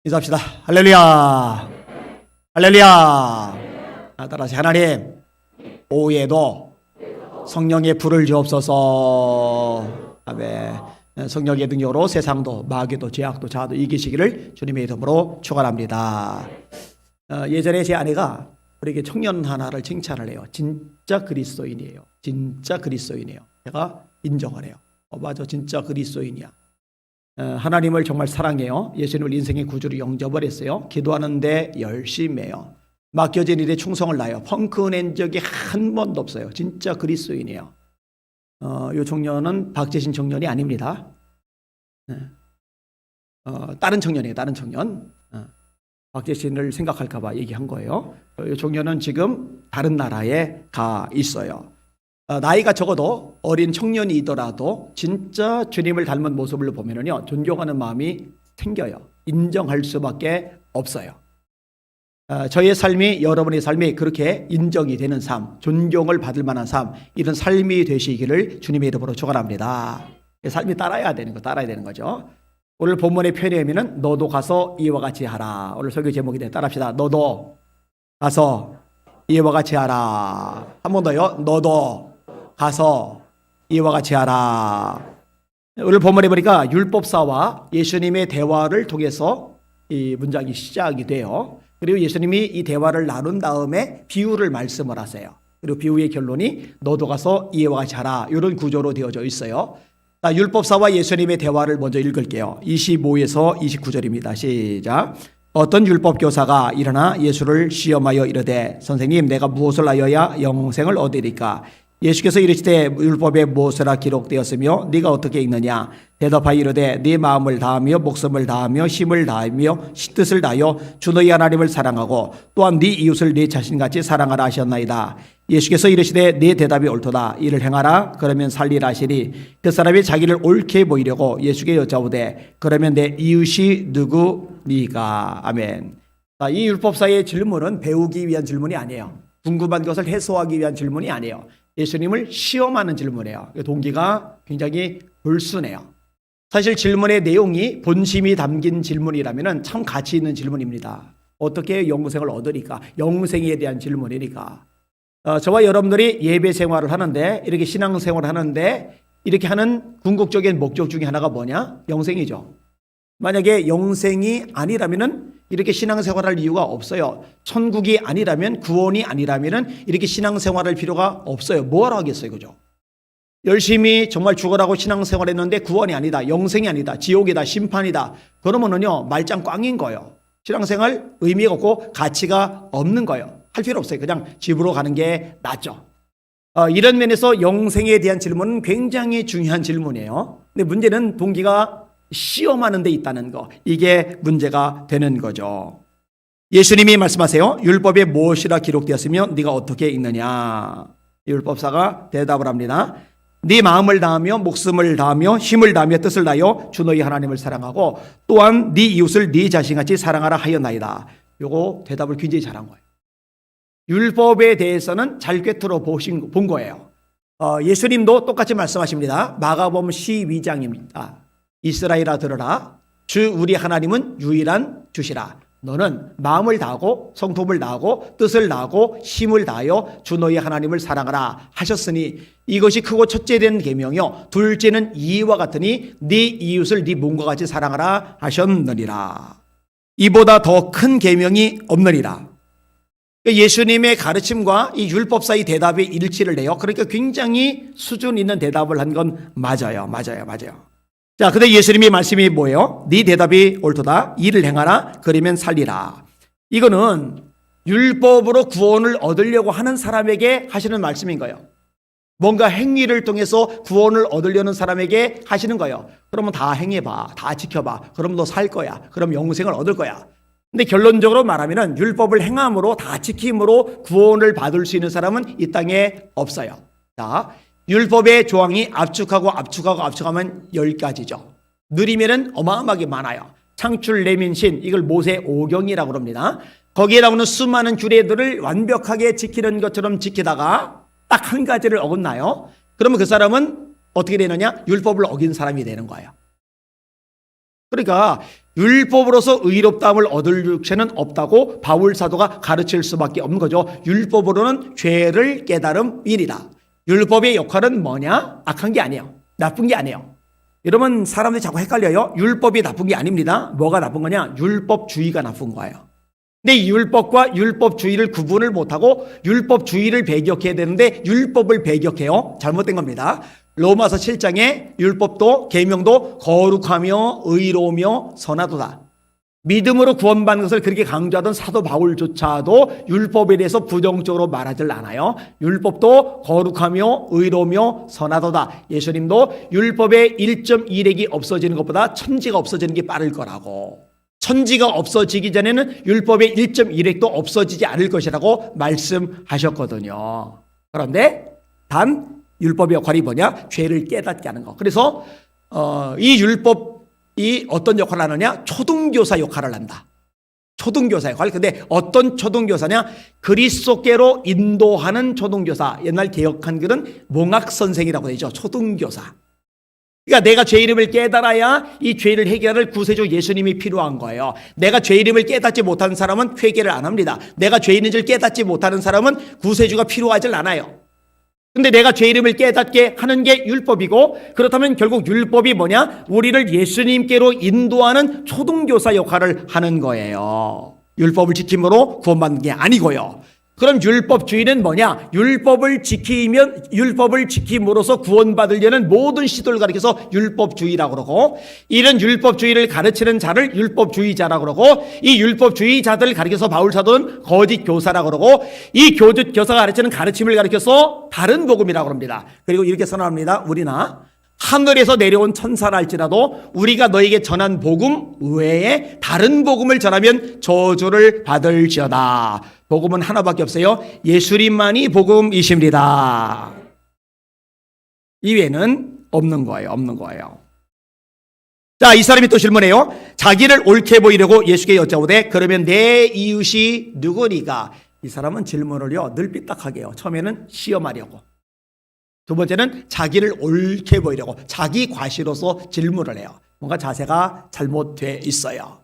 인사합시다. 할렐루야. 할렐루야. 따라서 하나님, 오후에도 성령의 불을 주옵소서. 아멘. 성령의 능력으로 세상도 마귀도 죄악도 자아도 이기시기를 주님의 이름으로 축원합니다. 예전에 제 아내가 우리에게 청년 하나를 칭찬을 해요. 진짜 그리스도인이에요. 진짜 그리스도인이에요. 제가 인정을 해요. 맞아, 진짜 그리스도인이야. 하나님을 정말 사랑해요. 예수님을 인생의 구주로 영접을 했어요. 기도하는데 열심히 해요. 맡겨진 일에 충성을 다해요. 펑크낸 적이 한 번도 없어요. 진짜 그리스도인이에요. 이 청년은 박재신 청년이 아닙니다. 다른 청년이에요. 다른 청년. 박재신을 생각할까 봐 얘기한 거예요. 이 청년은 지금 다른 나라에 가 있어요. 나이가 적어도 어린 청년이더라도 진짜 주님을 닮은 모습을 보면은요, 존경하는 마음이 생겨요. 인정할 수밖에 없어요. 저의 삶이, 여러분의 삶이 그렇게 인정이 되는 삶, 존경을 받을 만한 삶, 이런 삶이 되시기를 주님의 이름으로 축원합니다. 삶이 따라야 되는 거죠. 오늘 본문의 표현에 의하면은 너도 가서 이와 같이 하라. 오늘 설교 제목인데 따라합시다. 너도 가서 이와 같이 하라. 한 번 더요. 너도 가서 이와 같이 하라. 오늘 본문에 보니까 율법사와 예수님의 대화를 통해서 이 문장이 시작이 돼요. 그리고 예수님이 이 대화를 나눈 다음에 비유를 말씀을 하세요. 그리고 비유의 결론이 너도 가서 이와 같이 하라. 이런 구조로 되어져 있어요. 율법사와 예수님의 대화를 먼저 읽을게요. 25에서 29절입니다. 시작. 어떤 율법교사가 일어나 예수를 시험하여 이르되 선생님, 내가 무엇을 하여야 영생을 얻으리까? 예수께서 이르시되 율법에 무엇이라 기록되었으며 네가 어떻게 읽느냐? 대답하여 이르되 네 마음을 다하며 목숨을 다하며 힘을 다하며 뜻을 다하여 주 너희 하나님을 사랑하고 또한 네 이웃을 네 자신같이 사랑하라 하셨나이다. 예수께서 이르시되 네 대답이 옳도다. 이를 행하라. 그러면 살리라 하시니 그 사람이 자기를 옳게 보이려고 예수께 여짜오되 그러면 내 이웃이 누구니까? 아멘. 이 율법사의 질문은 배우기 위한 질문이 아니에요. 궁금한 것을 해소하기 위한 질문이 아니에요. 예수님을 시험하는 질문이에요. 동기가 굉장히 불순해요. 사실 질문의 내용이 본심이 담긴 질문이라면 참 가치 있는 질문입니다. 어떻게 영생을 얻으리까? 영생에 대한 질문이니까. 저와 여러분들이 예배 생활을 하는데, 이렇게 신앙 생활을 하는데 이렇게 하는 궁극적인 목적 중에 하나가 뭐냐? 영생이죠. 만약에 영생이 아니라면은 이렇게 신앙생활할 이유가 없어요. 천국이 아니라면, 구원이 아니라면 이렇게 신앙생활할 필요가 없어요. 뭐하러 하겠어요, 그죠? 열심히 정말 죽어라고 신앙생활했는데 구원이 아니다, 영생이 아니다, 지옥이다, 심판이다, 그러면은요 말짱 꽝인 거예요. 신앙생활 의미가 없고 가치가 없는 거예요. 할 필요 없어요. 그냥 집으로 가는 게 낫죠. 이런 면에서 영생에 대한 질문은 굉장히 중요한 질문이에요. 근데 문제는 동기가 시험하는 데 있다는 거, 이게 문제가 되는 거죠. 예수님이 말씀하세요. 율법에 무엇이라 기록되었으며 네가 어떻게 읽느냐? 율법사가 대답을 합니다. 네 마음을 다하며 목숨을 다하며 힘을 다하며 뜻을 다하여 주 너희 하나님을 사랑하고 또한 네 이웃을 네 자신같이 사랑하라 하였나이다. 요거 대답을 굉장히 잘한 거예요. 율법에 대해서는 잘 꿰뚫어 본 거예요. 예수님도 똑같이 말씀하십니다. 마가복음 12장입니다. 이스라엘아 들으라. 주 우리 하나님은 유일한 주시라. 너는 마음을 다하고 성품을 다하고 뜻을 다하고 힘을 다하여 주 너희 하나님을 사랑하라 하셨으니 이것이 크고 첫째 된 계명이요 둘째는 이와 같으니 네 이웃을 네 몸과 같이 사랑하라 하셨느니라. 이보다 더 큰 계명이 없느니라. 예수님의 가르침과 이 율법사의 대답이 일치를 해요. 그러니까 굉장히 수준 있는 대답을 한 건 맞아요. 자, 근데 예수님의 말씀이 뭐예요? 네 대답이 옳도다. 이를 행하라. 그러면 살리라. 이거는 율법으로 구원을 얻으려고 하는 사람에게 하시는 말씀인 거예요. 뭔가 행위를 통해서 구원을 얻으려는 사람에게 하시는 거예요. 그러면 다 행해봐. 다 지켜봐. 그럼 너 살 거야. 그럼 영생을 얻을 거야. 근데 결론적으로 말하면 율법을 행함으로 다 지킴으로 구원을 받을 수 있는 사람은 이 땅에 없어요. 자, 율법의 조항이 압축하면 10가지죠. 느리면은 어마어마하게 많아요. 창출, 레민신, 이걸 모세 오경이라고 합니다. 거기에 나오는 수많은 규례들을 완벽하게 지키는 것처럼 지키다가 딱 한 가지를 어긋나요. 그러면 그 사람은 어떻게 되느냐? 율법을 어긴 사람이 되는 거예요. 그러니까 율법으로서 의롭다함을 얻을 육체는 없다고 바울 사도가 가르칠 수밖에 없는 거죠. 율법으로는 죄를 깨달음이니라. 율법의 역할은 뭐냐? 악한 게 아니에요. 나쁜 게 아니에요. 여러분, 사람들이 자꾸 헷갈려요. 율법이 나쁜 게 아닙니다. 뭐가 나쁜 거냐? 율법주의가 나쁜 거예요. 근데 이 율법과 율법주의를 구분을 못하고 율법주의를 배격해야 되는데 율법을 배격해요. 잘못된 겁니다. 로마서 7장에 율법도 계명도 거룩하며 의로우며 선하도다. 믿음으로 구원받는 것을 그렇게 강조하던 사도 바울조차도 율법에 대해서 부정적으로 말하질 않아요. 율법도 거룩하며 의로우며 선하도다. 예수님도 율법의 1.1획이 없어지는 것보다 천지가 없어지는 게 빠를 거라고. 천지가 없어지기 전에는 율법의 1.1획도 없어지지 않을 것이라고 말씀하셨거든요. 그런데 단 율법의 역할이 뭐냐? 죄를 깨닫게 하는 거. 그래서 이 율법이 어떤 역할을 하느냐? 초등교사 역할을 한다. 초등교사 역할. 근데 어떤 초등교사냐? 그리스도께로 인도하는 초등교사. 옛날 개역 한글은 몽학선생이라고 되죠. 초등교사. 그러니까 내가 죄 이름을 깨달아야 이 죄를 해결할 구세주 예수님이 필요한 거예요. 내가 죄 이름을 깨닫지 못하는 사람은 회개를 안 합니다. 내가 죄 있는 줄 깨닫지 못하는 사람은 구세주가 필요하질 않아요. 근데 내가 죄 이름을 깨닫게 하는 게 율법이고, 그렇다면 결국 율법이 뭐냐? 우리를 예수님께로 인도하는 초등교사 역할을 하는 거예요. 율법을 지킴으로 구원받는 게 아니고요. 그럼 율법주의는 뭐냐? 율법을 지킴으로써 구원받으려는 모든 시도를 가리켜서 율법주의라고 그러고, 이런 율법주의를 가르치는 자를 율법주의자라고 그러고, 이 율법주의자들을 가리켜서 바울 사도는 거짓 교사라고 그러고, 이 거짓 교사가 가르치는 가르침을 가리켜서 다른 복음이라고 합니다. 그리고 이렇게 선언합니다. 우리나 하늘에서 내려온 천사라 할지라도 우리가 너에게 전한 복음 외에 다른 복음을 전하면 저주를 받을지어다. 복음은 하나밖에 없어요. 예수님만이 복음이십니다. 이외에는 없는 거예요. 없는 거예요. 자, 이 사람이 또 질문해요. 자기를 옳게 보이려고 예수께 여짜오되 그러면 내 이웃이 누구니까? 이 사람은 질문을요 늘 삐딱하게 해요. 처음에는 시험하려고. 두 번째는 자기를 옳게 보이려고 자기 과시로서 질문을 해요. 뭔가 자세가 잘못돼 있어요.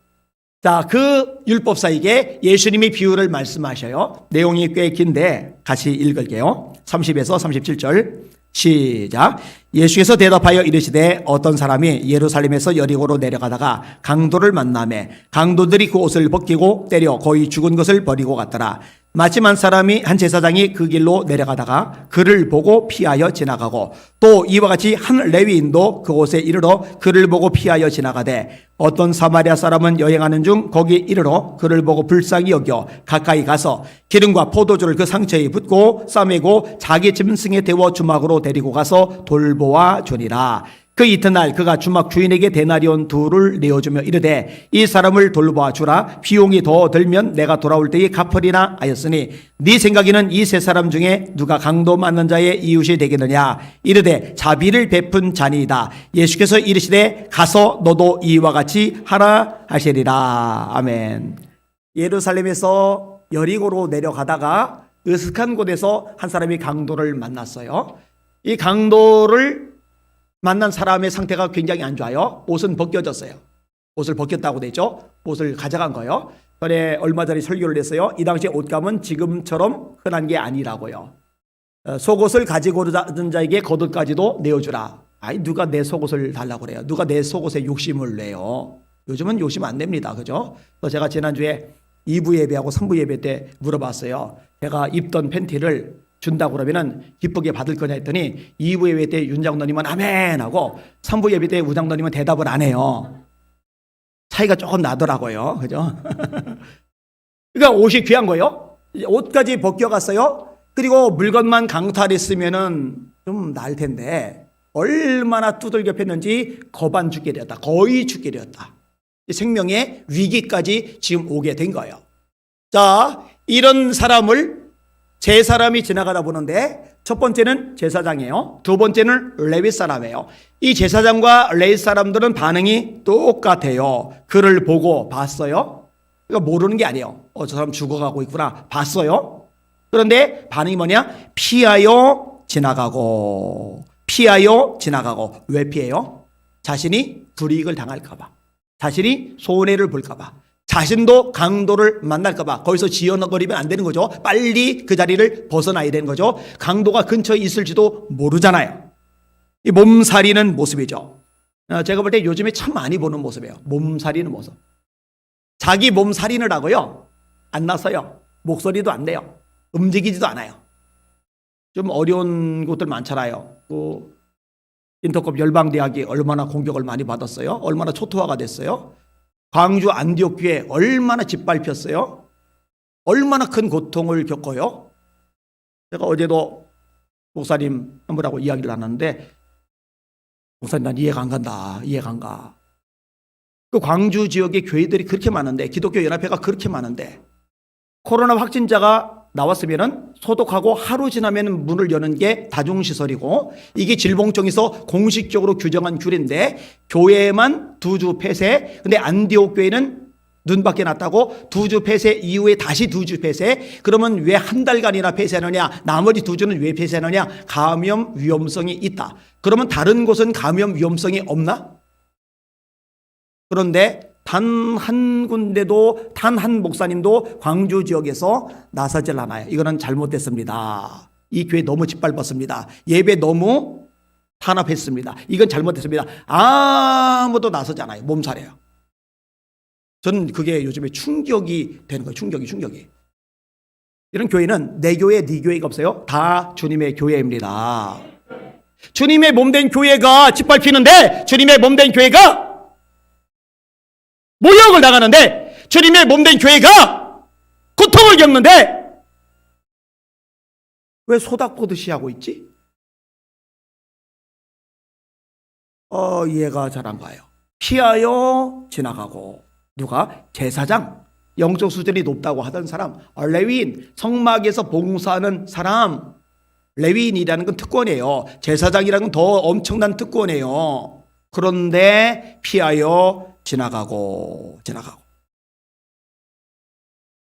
자, 그 율법사에게 예수님이 비유를 말씀하셔요. 내용이 꽤 긴데 같이 읽을게요. 30에서 37절 시작. 예수께서 대답하여 이르시되 어떤 사람이 예루살렘에서 여리고로 내려가다가 강도를 만나매 강도들이 그 옷을 벗기고 때려 거의 죽은 것을 버리고 갔더라. 마침 한 제사장이 그 길로 내려가다가 그를 보고 피하여 지나가고 또 이와 같이 한 레위인도 그곳에 이르러 그를 보고 피하여 지나가되 어떤 사마리아 사람은 여행하는 중 거기 이르러 그를 보고 불쌍히 여겨 가까이 가서 기름과 포도주를 그 상처에 붓고 싸매고 자기 짐승에 태워 주막으로 데리고 가서 돌보아 주니라. 그 이튿날 그가 주막 주인에게 데나리온 2를 내어주며 이르되 이 사람을 돌보아 주라. 비용이 더 들면 내가 돌아올 때에 갚으리나 하였으니 네 생각에는 이 세 사람 중에 누가 강도 맞는 자의 이웃이 되겠느냐? 이르되 자비를 베푼 자니이다. 예수께서 이르시되 가서 너도 이와 같이 하라 하시리라. 아멘. 예루살렘에서 여리고로 내려가다가 으슥한 곳에서 한 사람이 강도를 만났어요. 이 강도를 만난 사람의 상태가 굉장히 안 좋아요. 옷은 벗겨졌어요. 옷을 벗겼다고 되죠. 옷을 가져간 거예요. 전에 얼마 전에 설교를 했어요. 이 당시에 옷감은 지금처럼 흔한 게 아니라고요. 속옷을 가지고 오는 자에게 겉옷까지도 내어주라. 아니 누가 내 속옷을 달라고 그래요. 누가 내 속옷에 욕심을 내요. 요즘은 욕심 안 냅니다. 그죠? 그래서 제가 지난주에 2부 예배하고 3부 예배 때 물어봤어요. 제가 입던 팬티를 준다고 그러면은 기쁘게 받을 거냐 했더니 2부 예배 때 윤 장로님은 아멘 하고 3부 예배 때 우 장로님은 대답을 안 해요. 차이가 조금 나더라고요. 그죠? 그러니까 옷이 귀한 거예요. 옷까지 벗겨갔어요. 그리고 물건만 강탈했으면은 좀 나을 텐데 얼마나 두들겨 팼는지 거반 죽게 되었다. 거의 죽게 되었다. 생명의 위기까지 지금 오게 된 거예요. 자, 이런 사람을 제 사람이 지나가다 보는데 첫 번째는 제사장이에요. 두 번째는 레위 사람이에요. 이 제사장과 레위 사람들은 반응이 똑같아요. 그를 보고 봤어요. 그러니까 모르는 게 아니에요. 저 사람 죽어가고 있구나. 봤어요. 그런데 반응이 뭐냐? 피하여 지나가고. 피하여 지나가고. 왜 피해요? 자신이 불이익을 당할까 봐. 자신이 손해를 볼까봐, 자신도 강도를 만날까봐 거기서 지연거리면 안 되는 거죠. 빨리 그 자리를 벗어나야 되는 거죠. 강도가 근처에 있을지도 모르잖아요. 이 몸살이는 모습이죠. 제가 볼 때 요즘에 참 많이 보는 모습이에요. 몸살이는 모습. 자기 몸살인을 하고요, 안 나서요. 목소리도 안 내요. 움직이지도 않아요. 좀 어려운 곳들 많잖아요. 그 인터컵 열방대학이 얼마나 공격을 많이 받았어요? 얼마나 초토화가 됐어요? 광주 안디옥교회 얼마나 짓밟혔어요? 얼마나 큰 고통을 겪어요? 제가 어제도 목사님 한 분하고 이야기를 나눴는데, 목사님 난 이해가 안 간다. 이해가 안 가. 그 광주 지역의 교회들이 그렇게 많은데, 기독교 연합회가 그렇게 많은데, 코로나 확진자가 나왔으면은 소독하고 하루 지나면 문을 여는 게 다중시설이고, 이게 질병청에서 공식적으로 규정한 규례인데, 교회만 2주 폐쇄. 근데 안디옥 교회는 눈밖에 났다고 2주 폐쇄 이후에 다시 2주 폐쇄. 그러면 왜 한 달간이나 폐쇄하느냐, 나머지 2주는 왜 폐쇄하느냐? 감염 위험성이 있다. 그러면 다른 곳은 감염 위험성이 없나? 그런데 단 한 군데도, 단 한 목사님도 광주 지역에서 나서질 않아요. 이거는 잘못됐습니다. 이 교회 너무 짓밟았습니다. 예배 너무 탄압했습니다. 이건 잘못됐습니다. 아무도 나서지 않아요. 몸살이에요. 저는 그게 요즘에 충격이 되는 거예요. 충격이. 이런 교회는 내 교회, 네 교회가 없어요. 다 주님의 교회입니다. 주님의 몸된 교회가 짓밟히는데, 주님의 몸된 교회가 모욕을 당하는데, 주님의 몸된 교회가 고통을 겪는데, 왜 소닥보듯이 하고 있지? 이해가 잘 안 가요. 피하여 지나가고, 누가? 제사장, 영적 수준이 높다고 하던 사람, 레위인, 성막에서 봉사하는 사람, 레위인이라는 건 특권이에요. 제사장이라는 건 더 엄청난 특권이에요. 그런데 피하여 지나가고.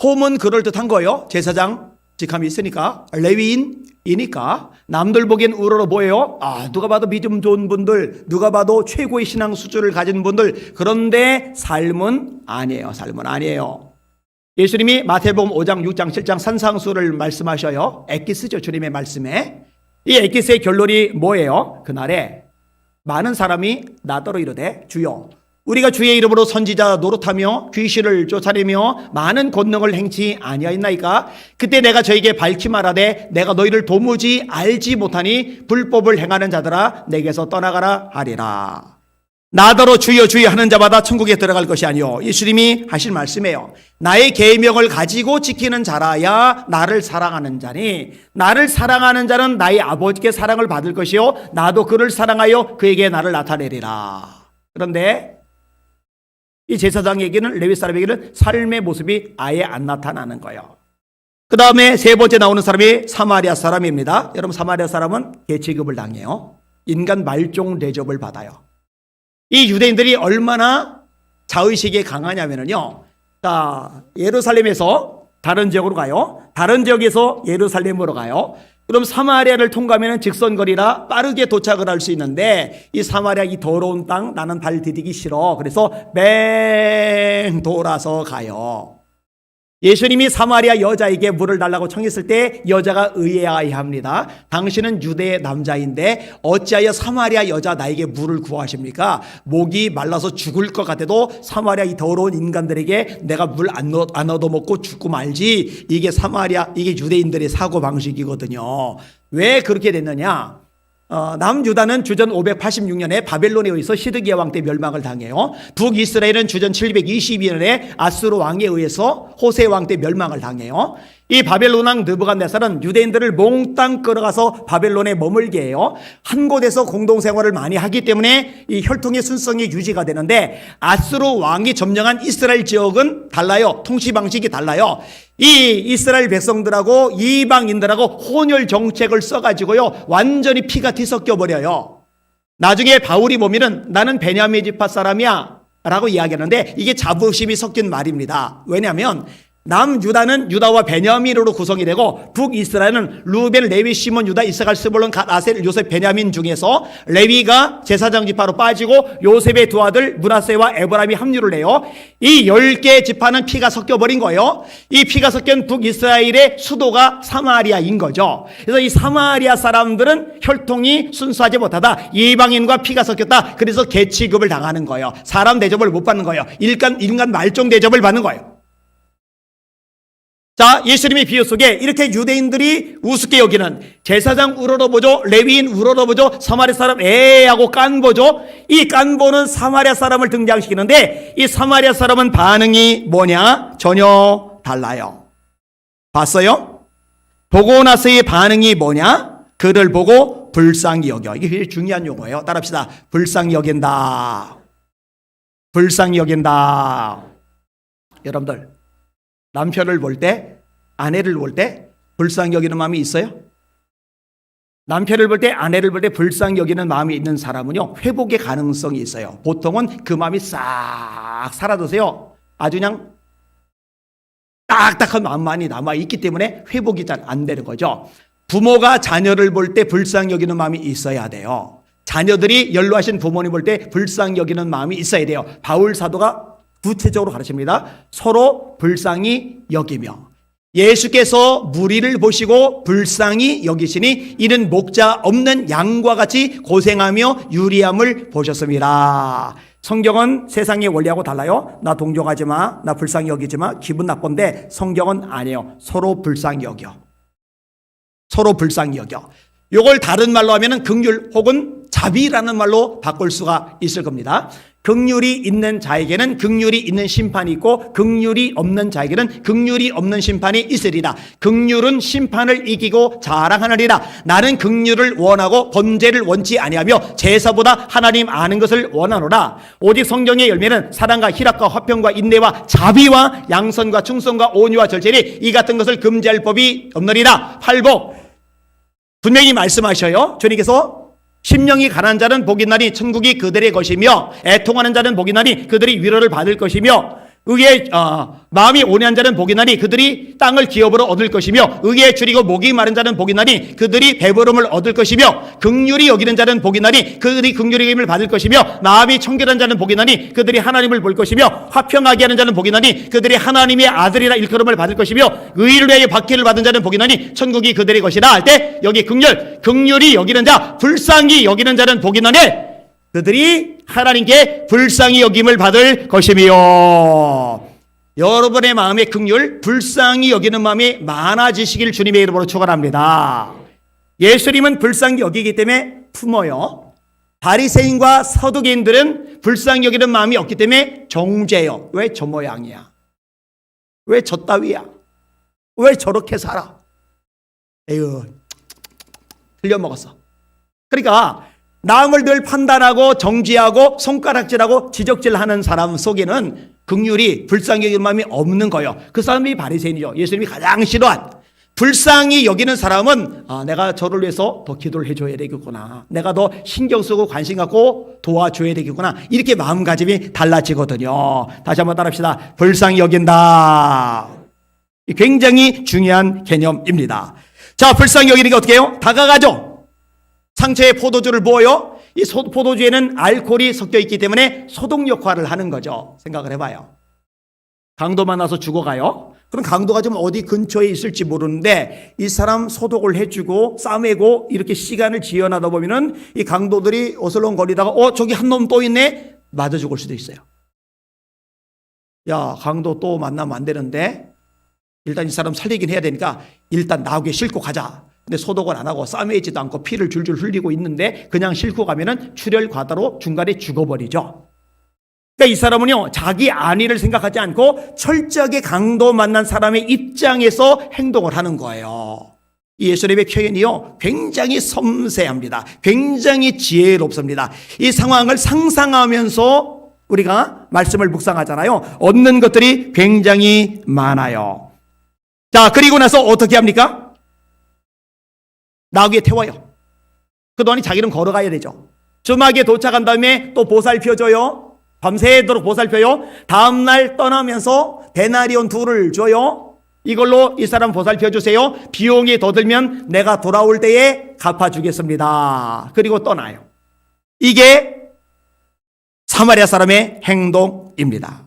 홈은 그럴듯한 거예요. 제사장 직함이 있으니까, 레위인이니까. 남들 보기엔 우러러 보여요. 누가 봐도 믿음 좋은 분들, 누가 봐도 최고의 신앙 수준을 가진 분들. 그런데 삶은 아니에요. 예수님이 마태복음 5장, 6장, 7장 산상수를 말씀하셔요. 엑기스죠. 주님의 말씀에. 이 엑기스의 결론이 뭐예요? 그날에 많은 사람이 나더러 이르되, 주여, 우리가 주의 이름으로 선지자 노릇하며 귀신을 쫓아내며 많은 권능을 행치 아니하였나이까? 그때 내가 저에게 밝히 말하되, 내가 너희를 도무지 알지 못하니 불법을 행하는 자들아 내게서 떠나가라 하리라. 나더러 주여 주여 하는 자마다 천국에 들어갈 것이 아니요, 예수님이 하신 말씀이에요. 나의 계명을 가지고 지키는 자라야 나를 사랑하는 자니, 나를 사랑하는 자는 나의 아버지께 사랑을 받을 것이요, 나도 그를 사랑하여 그에게 나를 나타내리라. 그런데 이 제사장에게는, 레위 사람에게는 삶의 모습이 아예 안 나타나는 거예요. 그 다음에 세 번째 나오는 사람이 사마리아 사람입니다. 여러분, 사마리아 사람은 개취급을 당해요. 인간 말종 대접을 받아요. 이 유대인들이 얼마나 자의식이 강하냐면요, 예루살렘에서 다른 지역으로 가요. 다른 지역에서 예루살렘으로 가요. 그럼 사마리아를 통과하면 직선거리라 빠르게 도착을 할 수 있는데, 이 사마리아 이 더러운 땅 나는 발 디디기 싫어. 그래서 맹 돌아서 가요. 예수님이 사마리아 여자에게 물을 달라고 청했을 때 여자가 의아해합니다. 당신은 유대 남자인데 어찌하여 사마리아 여자 나에게 물을 구하십니까? 목이 말라서 죽을 것 같아도 사마리아 이 더러운 인간들에게 내가 물 안 얻어먹고 죽고 말지. 이게 이게 유대인들의 사고방식이거든요. 왜 그렇게 됐느냐? 남유다는 주전 586년에 바벨론에 의해서 시드기야 왕 때 멸망을 당해요. 북이스라엘은 주전 722년에 아수르 왕에 의해서 호세 왕 때 멸망을 당해요. 이 바벨론 왕 느부갓네살은 유대인들을 몽땅 끌어가서 바벨론에 머물게 해요. 한 곳에서 공동생활을 많이 하기 때문에 이 혈통의 순성이 유지가 되는데, 아수르 왕이 점령한 이스라엘 지역은 달라요. 통치 방식이 달라요. 이 이스라엘 백성들하고 이방인들하고 혼혈 정책을 써가지고요, 완전히 피가 뒤섞여 버려요. 나중에 바울이 보면은 나는 베냐민 지파 사람이야 라고 이야기하는데, 이게 자부심이 섞인 말입니다. 왜냐하면 남유다는 유다와 베냐민으로 구성이 되고 북이스라엘은 루벤, 레위, 시몬, 유다, 이사갈, 스불론, 갓, 아셀, 요셉, 베냐민 중에서 레위가 제사장 지파로 빠지고 요셉의 두 아들 므낫세와 에브라임이 합류를 해요. 이 10개 지파는 피가 섞여버린 거예요. 이 피가 섞인 북이스라엘의 수도가 사마리아인 거죠. 그래서 이 사마리아 사람들은 혈통이 순수하지 못하다. 이방인과 피가 섞였다. 그래서 개취급을 당하는 거예요. 사람 대접을 못 받는 거예요. 인간 말종 대접을 받는 거예요. 자, 예수님의 비유 속에 이렇게 유대인들이 우습게 여기는 제사장 우러러보죠, 레위인 우러러보죠, 사마리아 사람 하고 깐보죠. 이 깐보는 사마리아 사람을 등장시키는데 이 사마리아 사람은 반응이 뭐냐? 전혀 달라요. 봤어요? 보고 나서의 반응이 뭐냐? 그를 보고 불쌍히 여겨. 이게 굉장히 중요한 용어예요. 따라합시다. 불쌍히 여긴다. 불쌍히 여긴다. 여러분들, 남편을 볼 때, 아내를 볼 때 불쌍히 여기는 마음이 있어요? 남편을 볼 때, 아내를 볼 때 불쌍히 여기는 마음이 있는 사람은요, 회복의 가능성이 있어요. 보통은 그 마음이 싹 사라져서요, 아주 그냥 딱딱한 마음만이 남아있기 때문에 회복이 잘 안 되는 거죠. 부모가 자녀를 볼 때 불쌍히 여기는 마음이 있어야 돼요. 자녀들이 연로하신 부모님 볼 때 불쌍히 여기는 마음이 있어야 돼요. 바울 사도가 구체적으로 가르칩니다. 서로 불쌍히 여기며 예수께서 무리를 보시고 불쌍히 여기시니 이는 목자 없는 양과 같이 고생하며 유리함을 보셨습니다. 성경은 세상의 원리하고 달라요. 나 동정하지 마, 나 불쌍히 여기지 마, 기분 나쁜데 성경은 아니에요. 서로 불쌍히 여겨. 서로 불쌍히 여겨. 이걸 다른 말로 하면은 긍휼 혹은 자비라는 말로 바꿀 수가 있을 겁니다. 긍휼이 있는 자에게는 긍휼이 있는 심판이 있고 긍휼이 없는 자에게는 긍휼이 없는 심판이 있으리라. 긍휼은 심판을 이기고 자랑하느니라. 나는 긍휼을 원하고 번제를 원치 아니하며 제사보다 하나님 아는 것을 원하노라. 오직 성경의 열매는 사랑과 희락과 화평과 인내와 자비와 양선과 충성과 온유와 절제니 이 같은 것을 금지할 법이 없느니라. 팔복 분명히 말씀하셔요. 주님께서 심령이 가난한 자는 복이 있나니 천국이 그들의 것이며 애통하는 자는 복이 있나니 그들이 위로를 받을 것이며 마음이 온유한 자는 복이 있나니 그들이 땅을 기업으로 얻을 것이며 의에 줄이고 목이 마른 자는 복이 있나니 그들이 배부름을 얻을 것이며 긍휼히 여기는 자는 복이 있나니 그들이 긍휼히 여김을 받을 것이며 마음이 청결한 자는 복이 있나니 그들이 하나님을 볼 것이며 화평하게 하는 자는 복이 있나니 그들이 하나님의 아들이라 일컬음을 받을 것이며 의를 위하여 박해를 받은 자는 복이 있나니 천국이 그들의 것이라 할 때 여기 긍휼히 여기는 자, 불쌍히 여기는 자는 복이 있나니 그들이 하나님께 불쌍히 여김을 받을 것이며 여러분의 마음의 긍휼, 불쌍히 여기는 마음이 많아지시길 주님의 이름으로 축원합니다. 예수님은 불쌍히 여기기 때문에 품어요. 바리새인과 서두개인들은 불쌍히 여기는 마음이 없기 때문에 정죄해요. 왜 저 모양이야? 왜 저 따위야? 왜 저렇게 살아? 에휴, 틀려먹었어. 그러니까 남을 늘 판단하고 정죄하고 손가락질하고 지적질하는 사람 속에는 긍휼이 불쌍히 여기는 마음이 없는 거예요. 그 사람이 바리새인이죠. 예수님이 가장 싫어한. 불쌍히 여기는 사람은 내가 저를 위해서 더 기도를 해줘야 되겠구나. 내가 더 신경 쓰고 관심 갖고 도와줘야 되겠구나. 이렇게 마음가짐이 달라지거든요. 다시 한번 따라합시다. 불쌍히 여긴다. 굉장히 중요한 개념입니다. 자, 불쌍히 여기는 게 어떻게 해요? 다가가죠. 상처에 포도주를 부어요. 이 포도주에는 알코올이 섞여 있기 때문에 소독 역할을 하는 거죠. 생각을 해봐요. 강도 만나서 죽어가요. 그럼 강도가 좀 어디 근처에 있을지 모르는데 이 사람 소독을 해주고 싸매고 이렇게 시간을 지연하다 보면은 이 강도들이 어슬렁거리다가 저기 한 놈 또 있네? 맞아 죽을 수도 있어요. 야, 강도 또 만나면 안 되는데 일단 이 사람 살리긴 해야 되니까 일단 나오게 싣고 가자. 근데 소독을 안 하고 싸매지도 않고 피를 줄줄 흘리고 있는데 그냥 싣고 가면은 출혈 과다로 중간에 죽어버리죠. 그러니까 이 사람은요, 자기 안위를 생각하지 않고 철저하게 강도 만난 사람의 입장에서 행동을 하는 거예요. 이 예수님의 표현이요, 굉장히 섬세합니다. 굉장히 지혜롭습니다. 이 상황을 상상하면서 우리가 말씀을 묵상하잖아요. 얻는 것들이 굉장히 많아요. 자, 그리고 나서 어떻게 합니까? 나귀에 태워요. 그동안에 자기는 걸어가야 되죠. 주막에 도착한 다음에 또 보살펴줘요. 밤새도록 보살펴요. 다음날 떠나면서 데나리온 2를 줘요. 이걸로 이 사람 보살펴 주세요. 비용이 더 들면 내가 돌아올 때에 갚아주겠습니다. 그리고 떠나요. 이게 사마리아 사람의 행동입니다.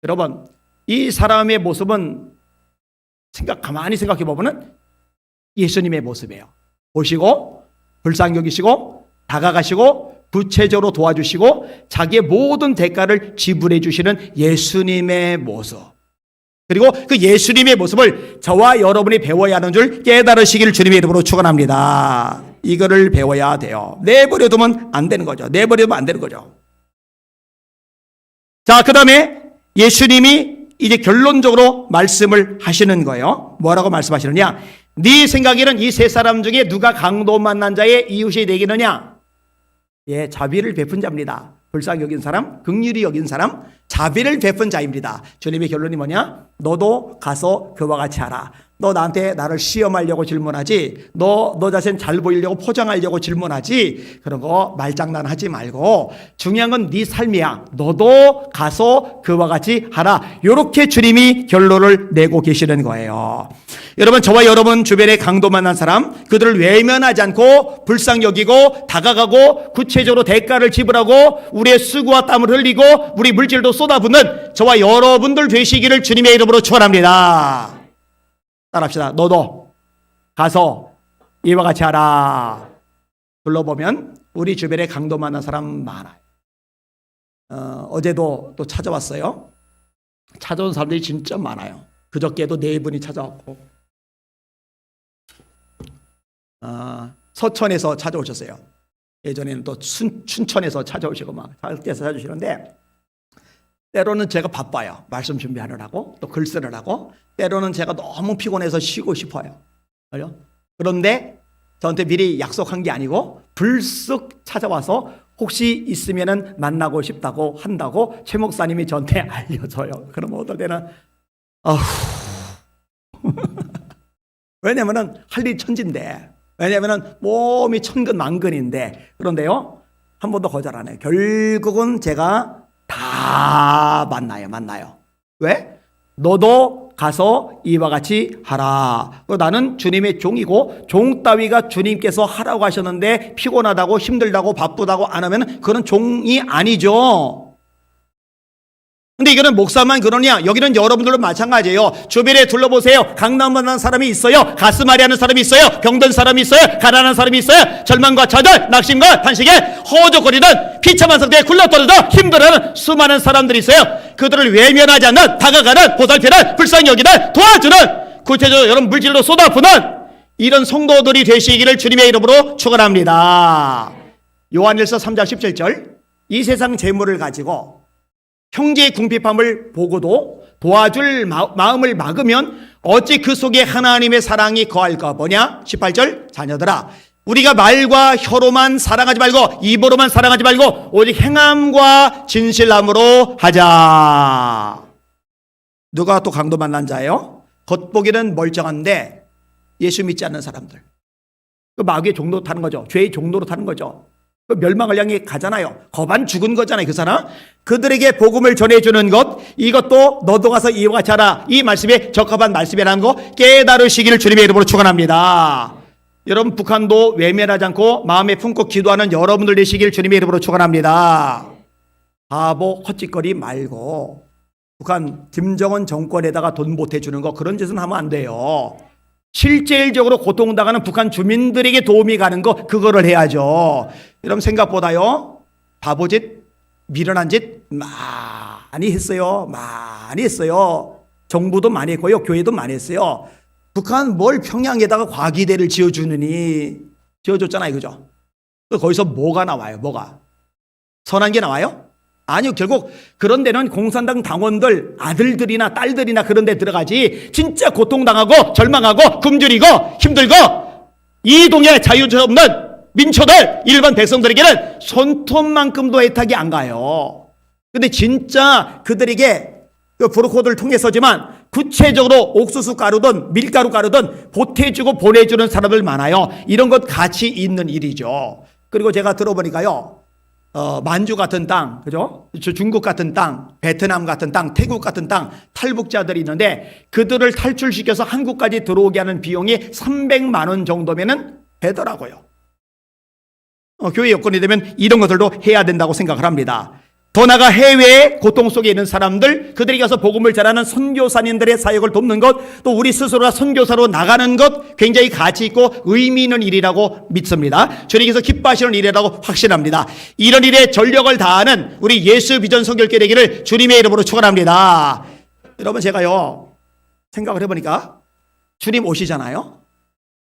여러분, 이 사람의 모습은 가만히 생각해 보면 예수님의 모습이에요. 보시고 불쌍히 여기시고 다가가시고 구체적으로 도와주시고 자기의 모든 대가를 지불해 주시는 예수님의 모습. 그리고 그 예수님의 모습을 저와 여러분이 배워야 하는 줄 깨달으시기를 주님의 이름으로 축원합니다. 이거를 배워야 돼요. 내버려두면 안 되는 거죠. 내버려두면 안 되는 거죠. 자, 그 다음에 예수님이 이제 결론적으로 말씀을 하시는 거예요. 뭐라고 말씀하시느냐? 네 생각에는 이 세 사람 중에 누가 강도 만난 자의 이웃이 되겠느냐? 예, 자비를 베푼 자입니다. 불쌍히 여긴 사람, 긍휼히 여긴 사람, 자비를 베푼 자입니다. 주님의 결론이 뭐냐? 너도 가서 그와 같이 하라. 너 나한테 나를 시험하려고 질문하지, 너 자신 잘 보이려고 포장하려고 질문하지, 그런 거 말장난하지 말고 중요한 건 네 삶이야. 너도 가서 그와 같이 하라. 이렇게 주님이 결론을 내고 계시는 거예요. 여러분, 저와 여러분 주변에 강도 만난 사람, 그들을 외면하지 않고 불쌍히 여기고 다가가고 구체적으로 대가를 지불하고 우리의 수고와 땀을 흘리고 우리 물질도 쏟아붓는 저와 여러분들 되시기를 주님의 이름으로 축원합니다. 따라합시다. 너도 가서 이와 같이 하라. 둘러보면 우리 주변에 강도 만난 사람 많아요. 어제도 또 찾아왔어요. 찾아온 사람들이 진짜 많아요. 그저께도 4분이 찾아왔고, 서천에서 찾아오셨어요. 예전에는 또 춘천에서 찾아오시고 막 밖에서 찾아주시는데, 때로는 제가 바빠요. 말씀 준비하느라고, 또 글 쓰느라고. 때로는 제가 너무 피곤해서 쉬고 싶어요. 그런데 저한테 미리 약속한 게 아니고 불쑥 찾아와서 혹시 있으면은 만나고 싶다고 한다고 최 목사님이 저한테 알려줘요. 그러면 어떨 때는 왜냐면은 할 일이 천진데, 왜냐면은 몸이 천근만근인데, 그런데요 한 번도 거절 안 해요. 결국은 제가 다 만나요. 왜? 너도 가서 이와 같이 하라. 나는 주님의 종이고 종 따위가 주님께서 하라고 하셨는데 피곤하다고 힘들다고 바쁘다고 안 하면 그건 종이 아니죠. 근데 이거는 목사만 그러냐? 여기는 여러분들도 마찬가지예요. 주변에 둘러보세요. 강남 만난 사람이 있어요. 가슴앓이 하는 사람이 있어요. 병든 사람이 있어요. 가난한 사람이 있어요. 절망과 좌절, 낙심과 탄식에 허우적거리는 비참한 상태에 굴러떨어져 힘들어하는 수많은 사람들이 있어요. 그들을 외면하지 않는, 다가가는, 보살피는, 불쌍히 여기는, 도와주는, 구체적으로 여러분 물질로 쏟아부는 이런 성도들이 되시기를 주님의 이름으로 축원합니다. 요한일서 3장 17절, 이 세상 재물을 가지고 형제의 궁핍함을 보고도 도와줄 마음을 막으면 어찌 그 속에 하나님의 사랑이 거할까. 뭐냐? 18절, 자녀들아, 우리가 말과 혀로만 사랑하지 말고 입으로만 사랑하지 말고 오직 행함과 진실함으로 하자. 누가 또 강도 만난 자예요? 겉보기는 멀쩡한데 예수 믿지 않는 사람들, 그 마귀의 종로 타는 거죠. 죄의 종로로 타는 거죠. 그 멸망을 향해 가잖아요. 거반 죽은 거잖아요, 그 사람. 그들에게 복음을 전해주는 것, 이것도 너도 가서 이와 같이 하라. 이 말씀에 적합한 말씀이라는 거 깨달으시기를 주님의 이름으로 축원합니다. 여러분, 북한도 외면하지 않고 마음에 품고 기도하는 여러분들 되시기를 주님의 이름으로 축원합니다. 바보 헛짓거리 말고 북한 김정은 정권에다가 돈 보태주는 거, 그런 짓은 하면 안 돼요. 실질적으로 고통당하는 북한 주민들에게 도움이 가는 거, 그거를 해야죠. 여러분, 생각보다요 바보짓, 미련한 짓 많이 했어요. 많이 했어요. 정부도 많이 했고요, 교회도 많이 했어요. 북한 뭘 평양에다가 과기대를 지어주느니, 지어줬잖아요, 그죠? 거기서 뭐가 나와요? 뭐가 선한 게 나와요? 아니요. 결국 그런 데는 공산당 당원들 아들들이나 딸들이나 그런 데 들어가지, 진짜 고통당하고 절망하고 굶주리고 힘들고 이동의 자유가 없는 민초들, 일반 백성들에게는 손톱만큼도 혜택이 안 가요. 근데 진짜 그들에게 그 브로커들을 통해서지만 구체적으로 옥수수 가루든 밀가루 가루든 보태주고 보내주는 사람들 많아요. 이런 것 가치 있는 일이죠. 그리고 제가 들어보니까요, 만주 같은 땅, 그죠? 중국 같은 땅, 베트남 같은 땅, 태국 같은 땅, 탈북자들이 있는데 그들을 탈출시켜서 한국까지 들어오게 하는 비용이 300만 원 정도면은 되더라고요. 교회 여건이 되면 이런 것들도 해야 된다고 생각을 합니다. 더 나아가 해외에 고통 속에 있는 사람들, 그들이 가서 복음을 전하는 선교사님들의 사역을 돕는 것, 또 우리 스스로가 선교사로 나가는 것 굉장히 가치 있고 의미 있는 일이라고 믿습니다. 주님께서 기뻐하시는 일이라고 확신합니다. 이런 일에 전력을 다하는 우리 예수 비전 선교회 되기를 주님의 이름으로 축원합니다. 여러분, 제가요 생각을 해보니까 주님 오시잖아요.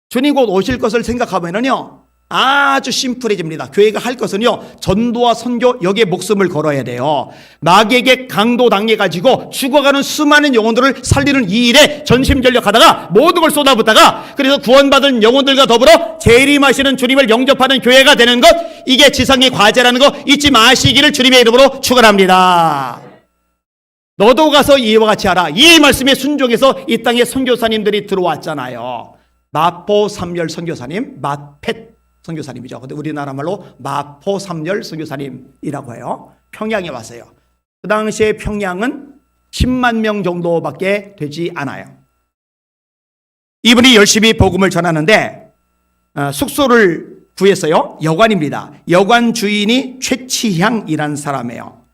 주님 곧 오실 것을 생각하면은요 아주 심플해집니다. 교회가 할 것은요 전도와 선교, 여기에 목숨을 걸어야 돼요. 마귀에게 강도당해가지고 죽어가는 수많은 영혼들을 살리는 이 일에 전심전력하다가 모든 걸 쏟아붓다가 그래서 구원받은 영혼들과 더불어 재림하시는 주님을 영접하는 교회가 되는 것, 이게 지상의 과제라는 거 잊지 마시기를 주님의 이름으로 축원합니다. 너도 가서 이와 같이 하라, 이 말씀에 순종해서 이 땅에 선교사님들이 들어왔잖아요. 마포 삼열 선교사님, 마펫 선교사님이죠. 근데 우리나라 말로 마포 삼열 선교사님이라고 해요. 평양에 왔어요. 그 당시에 평양은 10만 명 정도밖에 되지 않아요. 이분이 열심히 복음을 전하는데 숙소를 구했어요. 여관입니다. 여관 주인이 최치향이라는 사람이에요.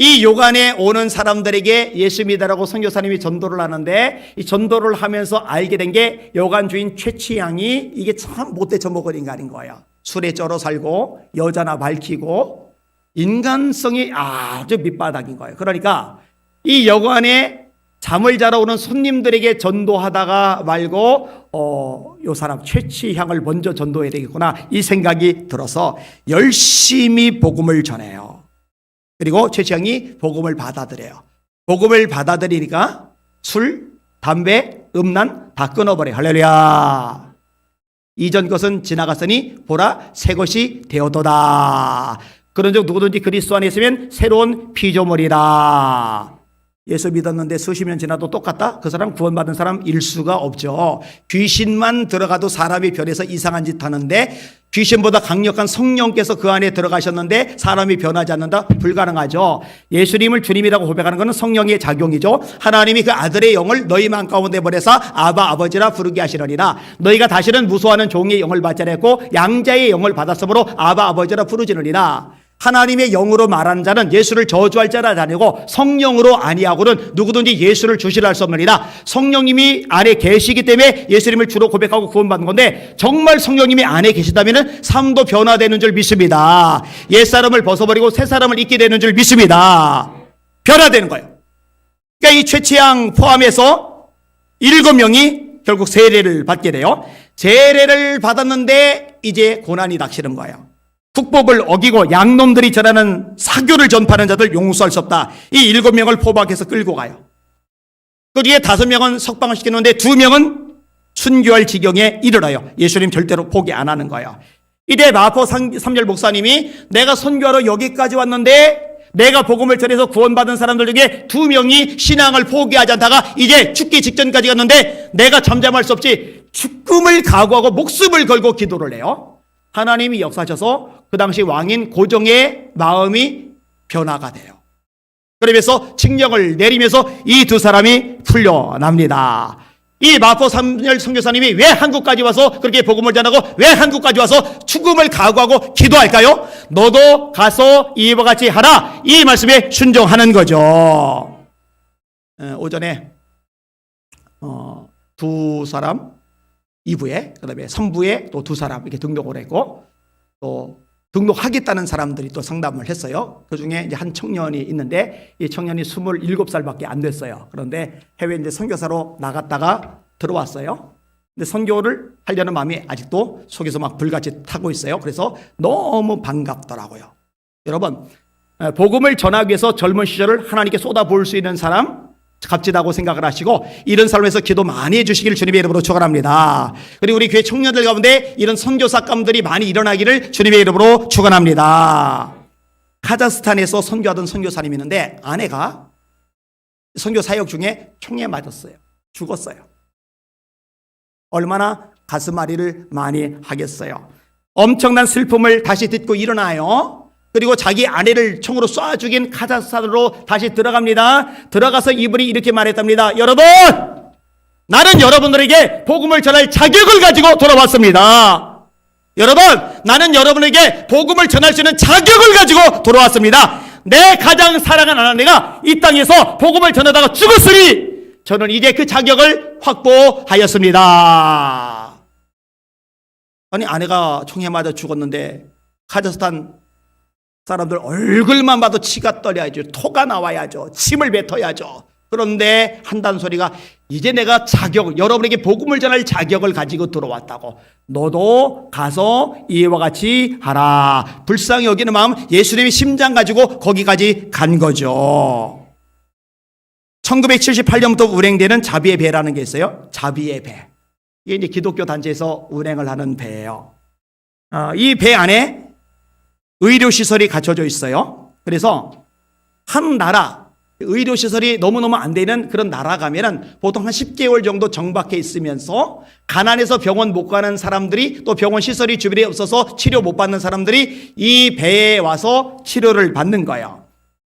이 요관에 오는 사람들에게 예수 믿으라고 선교사님이 전도를 하는데, 이 전도를 하면서 알게 된 게 요관 주인 최치향이 이게 참 못돼 처먹은 인간인 거예요. 술에 쩔어 살고 여자나 밝히고 인간성이 아주 밑바닥인 거예요. 그러니까 이 여관에 잠을 자러 오는 손님들에게 전도하다가 말고 요 사람 최치향을 먼저 전도해야 되겠구나, 이 생각이 들어서 열심히 복음을 전해요. 그리고 최치향이 복음을 받아들여요. 복음을 받아들이니까 술, 담배, 음란 다 끊어버려요. 할렐루야. 이전 것은 지나갔으니 보라 새 것이 되었도다. 그런즉 누구든지 그리스도 안에 있으면 새로운 피조물이라. 예수 믿었는데 수십 년 지나도 똑같다? 그 사람 구원받은 사람 일 수가 없죠. 귀신만 들어가도 사람이 변해서 이상한 짓 하는데, 귀신보다 강력한 성령께서 그 안에 들어가셨는데 사람이 변하지 않는다? 불가능하죠. 예수님을 주님이라고 고백하는 것은 성령의 작용이죠. 하나님이 그 아들의 영을 너희 마음 가운데 보내사 아바 아버지라 부르게 하시려니라. 너희가 다시는 무소하는 종의 영을 받지 않았고 양자의 영을 받았으므로 아바 아버지라 부르지느니라. 하나님의 영으로 말하는 자는 예수를 저주할 자라 아니고 성령으로 아니하고는 누구든지 예수를 주시라 할 수 없느니라. 성령님이 안에 계시기 때문에 예수님을 주로 고백하고 구원받는 건데, 정말 성령님이 안에 계시다면 삶도 변화되는 줄 믿습니다. 옛사람을 벗어버리고 새사람을 입게 되는 줄 믿습니다. 변화되는 거예요. 그러니까 이 최치향 포함해서 7명이 결국 세례를 받게 돼요. 세례를 받았는데 이제 고난이 닥치는 거예요. 국법을 어기고 양놈들이 전하는 사교를 전파하는 자들 용서할 수 없다. 이 7명을 포박해서 끌고 가요. 그 뒤에 5명은 석방을 시키는데 2명은 순교할 지경에 이르러요. 예수님 절대로 포기 안 하는 거예요. 이때 마포 삼열 목사님이 내가 선교하러 여기까지 왔는데 내가 복음을 전해서 구원받은 사람들 중에 2명이 신앙을 포기하지 않다가 이제 죽기 직전까지 갔는데 내가 잠잠할 수 없이 죽음을 각오하고 목숨을 걸고 기도를 해요. 하나님이 역사하셔서 그 당시 왕인 고종의 마음이 변화가 돼요. 그러면서 칙령을 내리면서 이 2사람이 풀려납니다. 이 마포 삼열 선교사님이 왜 한국까지 와서 그렇게 복음을 전하고 왜 한국까지 와서 죽음을 각오하고 기도할까요? 너도 가서 이와 같이 하라, 이 말씀에 순종하는 거죠. 오전에 2사람 2부에, 그 다음에 3부에 또 2사람 이렇게 등록을 했고, 또 등록하겠다는 사람들이 또 상담을 했어요. 그 중에 이제 한 청년이 있는데 이 청년이 27살밖에 안 됐어요. 그런데 해외 이제 선교사로 나갔다가 들어왔어요. 근데 선교를 하려는 마음이 아직도 속에서 막 불같이 타고 있어요. 그래서 너무 반갑더라고요. 여러분, 복음을 전하기 위해서 젊은 시절을 하나님께 쏟아부을 수 있는 사람 값지다고 생각을 하시고 이런 삶에서 기도 많이 해주시기를 주님의 이름으로 축원합니다. 그리고 우리 교회 청년들 가운데 이런 선교사감들이 많이 일어나기를 주님의 이름으로 축원합니다. 카자흐스탄에서 선교하던 선교사님이 있는데 아내가 선교 사역 중에 총에 맞았어요. 죽었어요. 얼마나 가슴앓이를 많이 하겠어요. 엄청난 슬픔을 다시 듣고 일어나요. 그리고 자기 아내를 총으로 쏴 죽인 카자흐스탄으로 다시 들어갑니다. 들어가서 이분이 이렇게 말했답니다. 여러분, 나는 여러분들에게 복음을 전할 자격을 가지고 돌아왔습니다. 여러분, 나는 여러분에게 복음을 전할 수 있는 자격을 가지고 돌아왔습니다. 내 가장 사랑하는 아내가 이 땅에서 복음을 전하다가 죽었으니 저는 이제 그 자격을 확보하였습니다. 아니, 아내가 총에 맞아 죽었는데 카자흐스탄 사람들 얼굴만 봐도 치가 떨려야죠. 토가 나와야죠. 침을 뱉어야죠. 그런데 한다는 소리가 이제 내가 여러분에게 복음을 전할 자격을 가지고 들어왔다고. 너도 가서 이와 같이 하라. 불쌍히 여기는 마음, 예수님의 심장 가지고 거기까지 간 거죠. 1978년부터 운행되는 자비의 배라는 게 있어요. 자비의 배. 이게 이제 기독교 단체에서 운행을 하는 배예요. 이 배 안에 의료시설이 갖춰져 있어요. 그래서 한 나라, 의료시설이 너무너무 안 되는 그런 나라 가면은 보통 한 10개월 정도 정박해 있으면서 가난해서 병원 못 가는 사람들이, 또 병원 시설이 주변에 없어서 치료 못 받는 사람들이 이 배에 와서 치료를 받는 거예요.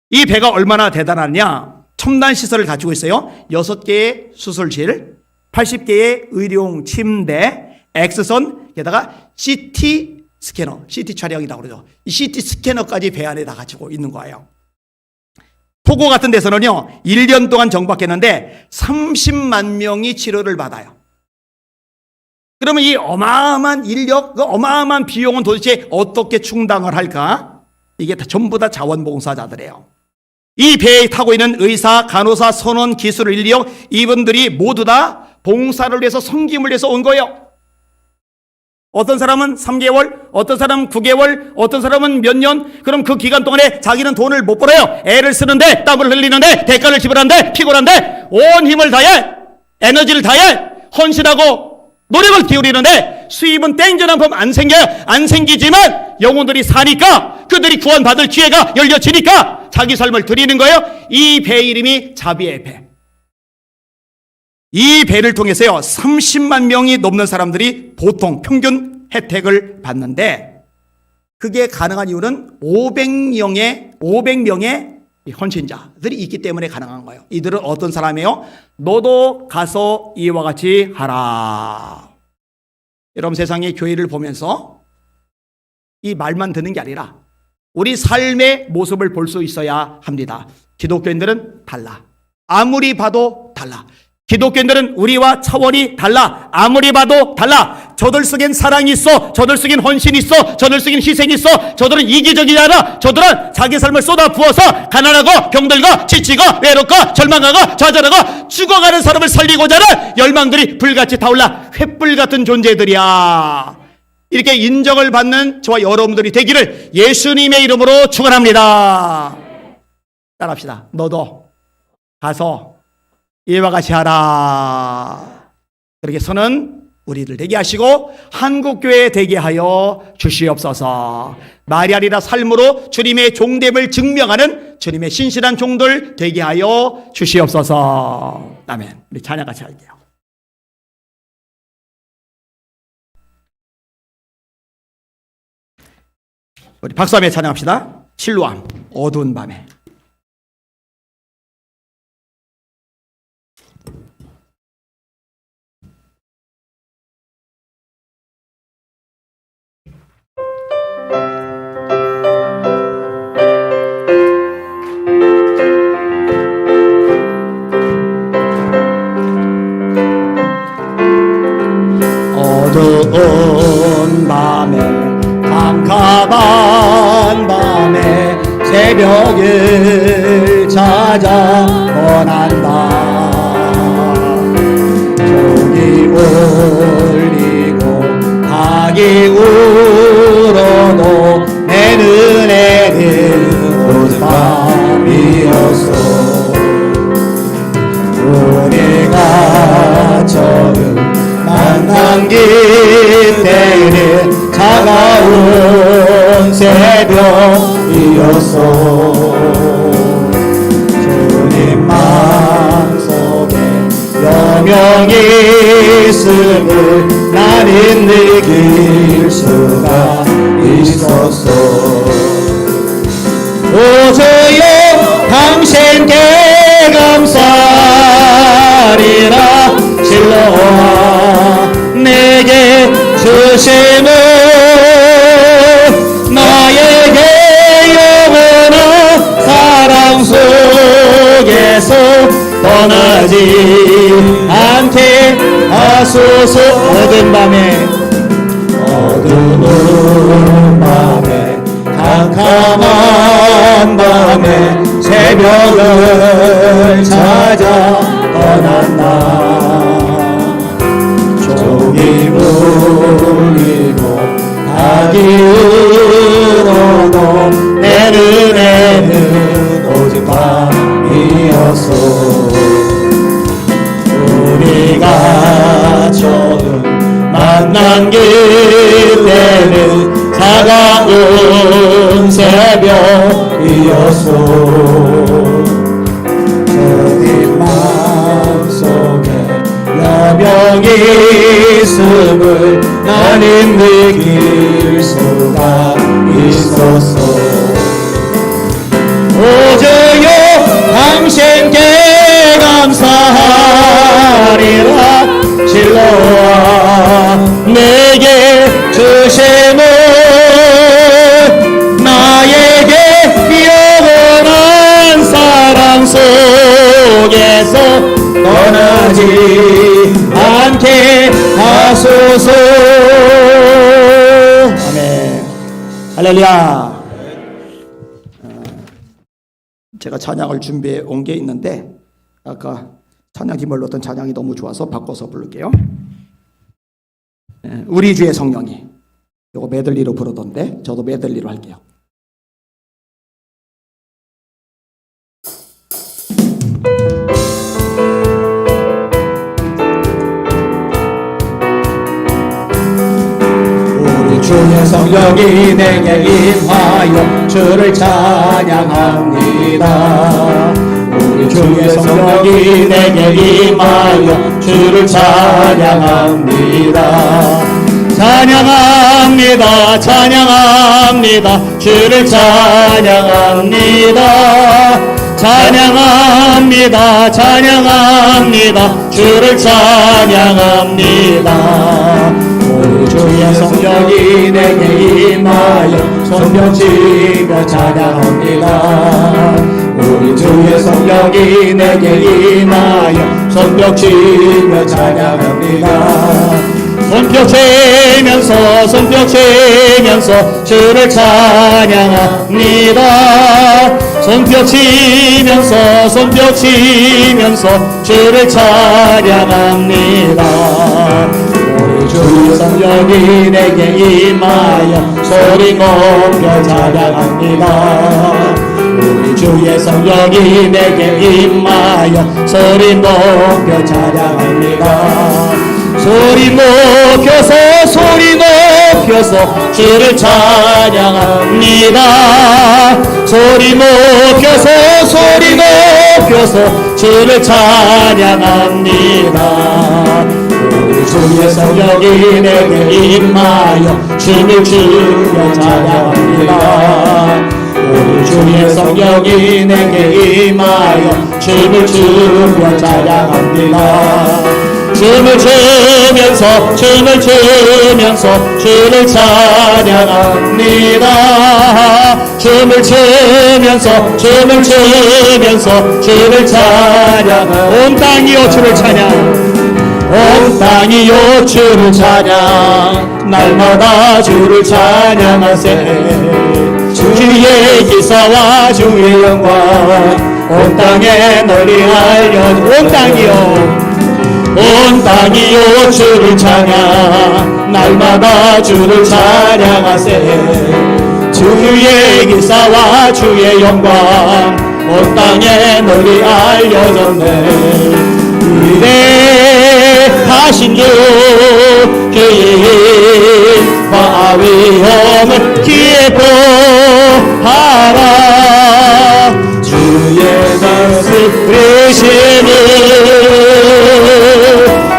이 배가 얼마나 대단하냐? 첨단 시설을 가지고 있어요. 6개의 수술실, 80개의 의료용 침대, 엑스선, 게다가 CT 스캐너, CT 촬영이라고 그러죠. 이 CT 스캐너까지 배 안에 다 가지고 있는 거예요. 토고 같은 데서는요, 1년 동안 정박했는데 30만 명이 치료를 받아요. 그러면 이 어마어마한 인력, 그 어마어마한 비용은 도대체 어떻게 충당을 할까? 이게 다 전부 다 자원봉사자들이에요. 이 배에 타고 있는 의사, 간호사, 선원, 기술, 인력, 이분들이 모두 다 봉사를 위해서, 섬김을 위해서 온 거예요. 어떤 사람은 3개월, 어떤 사람은 9개월, 어떤 사람은 몇 년. 그럼 그 기간 동안에 자기는 돈을 못 벌어요. 애를 쓰는데, 땀을 흘리는데, 대가를 지불하는데, 피곤한데, 온 힘을 다해, 에너지를 다해, 헌신하고 노력을 기울이는데 수입은 땡전한 법 안 생겨요. 안 생기지만 영혼들이 사니까, 그들이 구원받을 기회가 열려지니까 자기 삶을 드리는 거예요. 이 배 이름이 자비의 배. 이 배를 통해서요, 30만 명이 넘는 사람들이 보통 평균 혜택을 받는데, 그게 가능한 이유는 500명의 헌신자들이 있기 때문에 가능한 거예요. 이들은 어떤 사람이에요? 너도 가서 이와 같이 하라. 여러분, 세상의 교회를 보면서 이 말만 듣는 게 아니라 우리 삶의 모습을 볼 수 있어야 합니다. 기독교인들은 달라. 아무리 봐도 달라. 기독교인들은 우리와 차원이 달라. 아무리 봐도 달라. 저들 속엔 사랑이 있어. 저들 속엔 헌신이 있어. 저들 속엔 희생이 있어. 저들은 이기적이지 않아. 저들은 자기 삶을 쏟아 부어서 가난하고 병들고 지치고 외롭고 절망하고 좌절하고 죽어가는 사람을 살리고자 하는 열망들이 불같이 타올라 횃불 같은 존재들이야. 이렇게 인정을 받는 저와 여러분들이 되기를 예수님의 이름으로 축원합니다. 따라합시다. 너도 가서 이와 같이 하라. 그렇게 선은 우리들 되게 하시고 한국교회 되게 하여 주시옵소서. 말이 아니라 삶으로 주님의 종됨을 증명하는 주님의 신실한 종들 되게 하여 주시옵소서. 아멘. 우리 찬양 같이 할게요. 우리 박수하며 찬양합시다. 실로암 어두운 밤에. 어두운 밤에 캄캄한 밤에 새벽을 찾아 떠난다. 종이 울리고 닭이 울어도 내 눈에는 오직 밤이었어. 우리가 처음 만난 그때는 차가운 새벽이었어. 주님 마음속에 여명이 있음을 나는 느낄 수가 있었어. 오주여 당신께 감사하리라. 실로와 내게 주심은 나에게 영원한 사랑 속에서 떠나지 않게 하소서. 어두운 밤에 캄캄한 밤에 새벽을 찾아 떠난 나 종이 울리고 닭이 울어도 내 눈에는 오직 밤이었소. 우리가 처음 만난 그때는 차가운 새벽이었소. 어딘 마음속에 여명이 있음을 나는 느낄 수가 있었소. 오주여 당신께 감사하리라. 실로와 내게 주심은 나에게 영원한 사랑 속에서 떠나지 않게 하소서. 아멘. 할렐루야. 제가 찬양을 준비해 온 게 있는데 아까 찬양팀 불렀던 찬양이 너무 좋아서 바꿔서 부를게요. 우리 주의 성령이, 이거 메들리로 부르던데 저도 메들리로 할게요. 우리 주의 성령이 내게 임하여 주를 찬양합니다. 우리 주의 성령이 내게 임하여 주를 찬양합니다. 찬양합니다. 찬양합니다. 주를 찬양합니다. 찬양합니다. 찬양합니다. 주를 찬양합니다. 우리 주의 성령이 내게 임하여 손뼉치며 찬양합니다. 우리 주의 성령이 내게 임하여 손뼉치며 찬양합니다. 손뼉치면서 손뼉치면서 주를 찬양합니다. 손뼉치면서 손뼉치면서 주를 찬양합니다. 우리 주의 성령이 내게 임하여 소리 높여 찬양합니다. 우리 주의 성령이 내게 임하여 소리 높여 찬양합니다. 소리 높여서 주를 찬양합니다. 소리 높여서 주를 찬양합니다. 우리 주의 성령이 내게 임하여 춤을 추며 찬양합니다. 우리 주의 성령이 내게 임하여 춤을 추며 찬양합니다. 춤을 추면서 주를 찬양합니다. 춤을 추면서 주를 찬양. 온 땅이여 주를 찬양. 온 땅이여 주를 찬양. 날마다 주를 찬양하세. 주의 기사와 주의 영광 온 땅에 널리 알려. 온 땅이여 온 땅이여 주를 찬양. 날마다 주를 찬양하세. 주의 기사와 주의 영광 온 땅에 널리 알려졌네. 위대하신 주 그의 힘과 위엄을 기뻐하라. 주의 다스리심을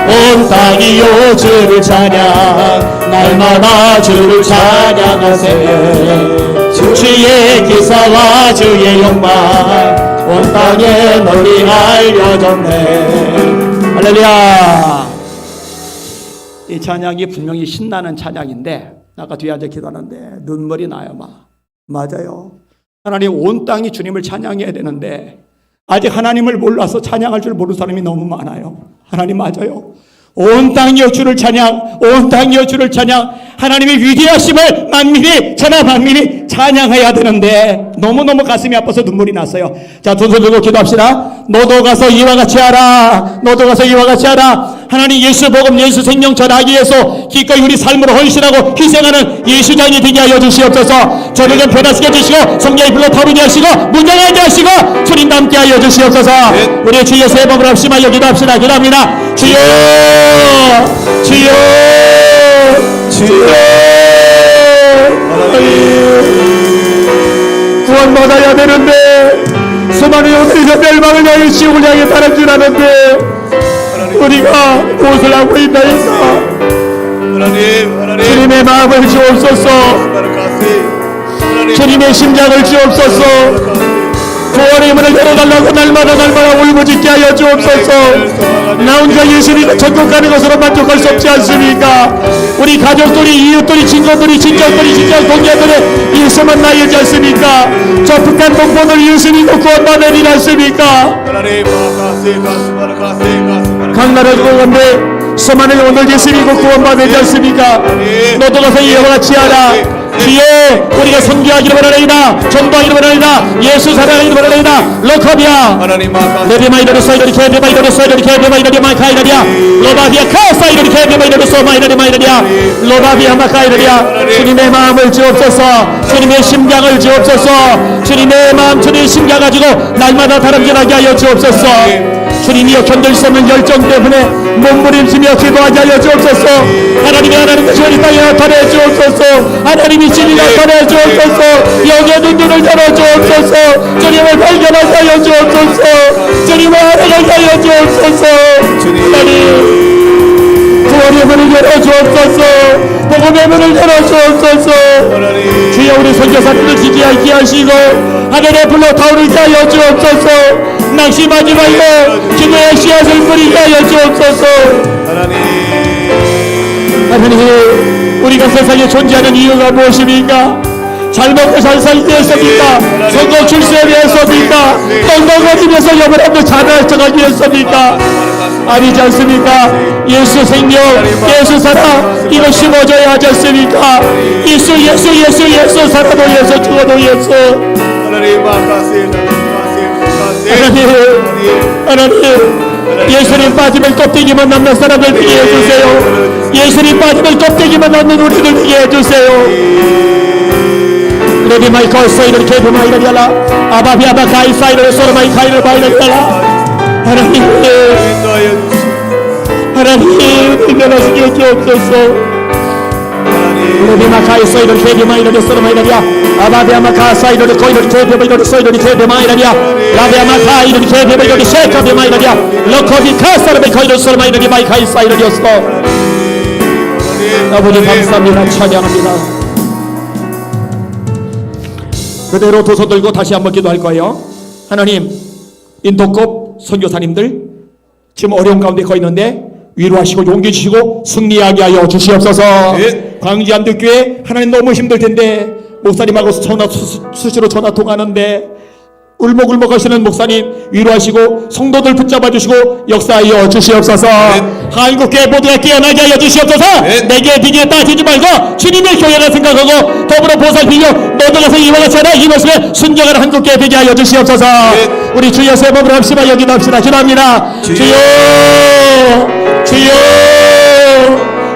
온 땅이여 주를 찬양. 날마다 주를 찬양하세. 주의 기사와 주의 영광 온 땅에 널리 알려졌네. 할렐루야. 이 찬양이 분명히 신나는 찬양인데 아까 뒤에 앉아 기도하는데 눈물이 나요. 맞아요. 하나님 온 땅이 주님을 찬양해야 되는데 아직 하나님을 몰라서 찬양할 줄 모르는 사람이 너무 많아요. 하나님 맞아요. 온 땅이여 주를 찬양, 온 땅이여 주를 찬양. 하나님의 위대하심을 만민이, 천하 만민이 찬양해야 되는데 너무너무 가슴이 아파서 눈물이 났어요. 자, 두 손 들고 기도합시다. 너도 가서 이와 같이 하라. 너도 가서 이와 같이 하라. 하나님 예수 복음, 예수 생명 전하기 위해서 기꺼이 우리 삶으로 헌신하고 희생하는 예수장이 되게 하여 주시옵소서. 저를 좀 변화시켜 주시고 성령의 불로 타오르게 하시고 문장하게 하시고 주님 함께 하여 주시옵소서. 우리 주여 세 번을 합심하여 기도합시다. 기도합니다. 주여, 주여, 주여. 구원받아야 되는데 수많은 영혼들이 멸망을 향해 지옥을 향해 따른 줄 아는데 우리가 무엇을 하고 있나 해서 주님의 마음을 주옵소서. 주님의 심장을 주옵소서. 구원의 문을 열어달라고 날마다 울부짖게 하여 주옵소서. 나 혼자 예수님과 천국 가는 것으로 만족할 수 없지 않습니까? 우리 가족들이, 이웃들이, 친구들이, 친척들이, 친척 동료들이 예수만 나이지 않습니까? 저 북한 동포들 예수님도 구원받을 일 않습니까? 각 나라 가운데 수많은 영혼들 예수님도 구원받지 않습니까? 너도 가서 이와 같이 하라. 주여, 우리가 선교하기를 원하나이다. 전도하기를 원하나이다. 예수 사랑하기를 원하나이다. 로카비아 레비마이더리 사이더리 케비마이더리 사이더리 케비마이더리 마카이더리아 로바비아 카사이더리 케비마이더리 소마이더리마이더리아 로바비아 마카이더리아. 주님의 마음을 주옵소서. 주님의 심장을 주옵소서. 주님의 마음, 주님의 심장 가지고 날마다 다름질하게 하여 주옵소서. 주님이여 견딜 수 없는 열정 때문에 몸부림치며 기도하게 하여 주옵소서. 하나님의 주님 땅에 나타내 주옵소서. 하나님이 진리 나타내 주옵소서. 영의 눈들을 열어 주옵소서. 주님을 발견하게 하여 주옵소서. 주님을 알아가게 하여 주옵소서. 하나님 구원의 문을 열어 주옵소서. 복음의 문을 열어 주옵소서. 주여, 우리 선교사님을 지지하게 하시고 하늘의 불로 타오르게 하여 주옵소서. 낙심하지 말고 기도의 씨앗을 뿌리게 하여 주옵소서. 하나님, 우리가 세상에 존재하는 이유가 무엇입니까? 잘 먹고 잘 살기 위해서입니까? 성공 출세에 위해서입니까? 똥똥거리면서 여러분들 잘할 척하기 위해서입니까? 아니지 않습니까? 예수 생명, 예수 사랑, 이거 심어져야 하지 않습니까? 예수 살아도 예수, 죽어도 예수. 하나님, 예수님 빠지면 껍데기만 남는 사람들 되게 해주세요. 예수님 빠지면 껍데기만 남는 우리들 되게 해주세요. 레디 마이커 사이를 케이프 마이라리알라 아바비아바 가이 사이를 소르마이 카이를 마이라리알라. 하나님, 하나님 면하시게 주옵소서. 레디마 카이 사이를 케이프 마이라리아 소르마이라리아 아바비아마 카 사이를 코이를 케이프 마이라리아 소이를 케이프 마이라리아 라비아마 카이를 케이프 마이라리아 셰카비 마이라리아 로코비 카사르베 코이를 소르마이라리아 마이 카이 사이를이었어. 아버지 감사합니다. 찬양합니다. 그대로 두 손 들고 다시 한번 기도할 거예요. 하나님, 인도급 선교사님들 지금 어려운 가운데 거 있는데 위로하시고 용기 주시고 승리하게 하여 주시옵소서. 광주암교회 하나님 너무 힘들 텐데 목사님하고 수시로 전화 통하는데 울먹울먹 하시는 목사님 위로하시고 성도들 붙잡아 주시고 역사하여 주시옵소서. 한국교회 모두가 깨어나게 하여 주시옵소서. 내게 비기에 따지지 말고 주님의 교회라 생각하고 더불어 보살피며 너도 가서 이와 같이 하라. 이 말씀에 순종하는 한국교회 되게 하여 주시옵소서. 우리 주여 세 번을 합심하여 기도합시다. 기도합니다. 주여, 주여,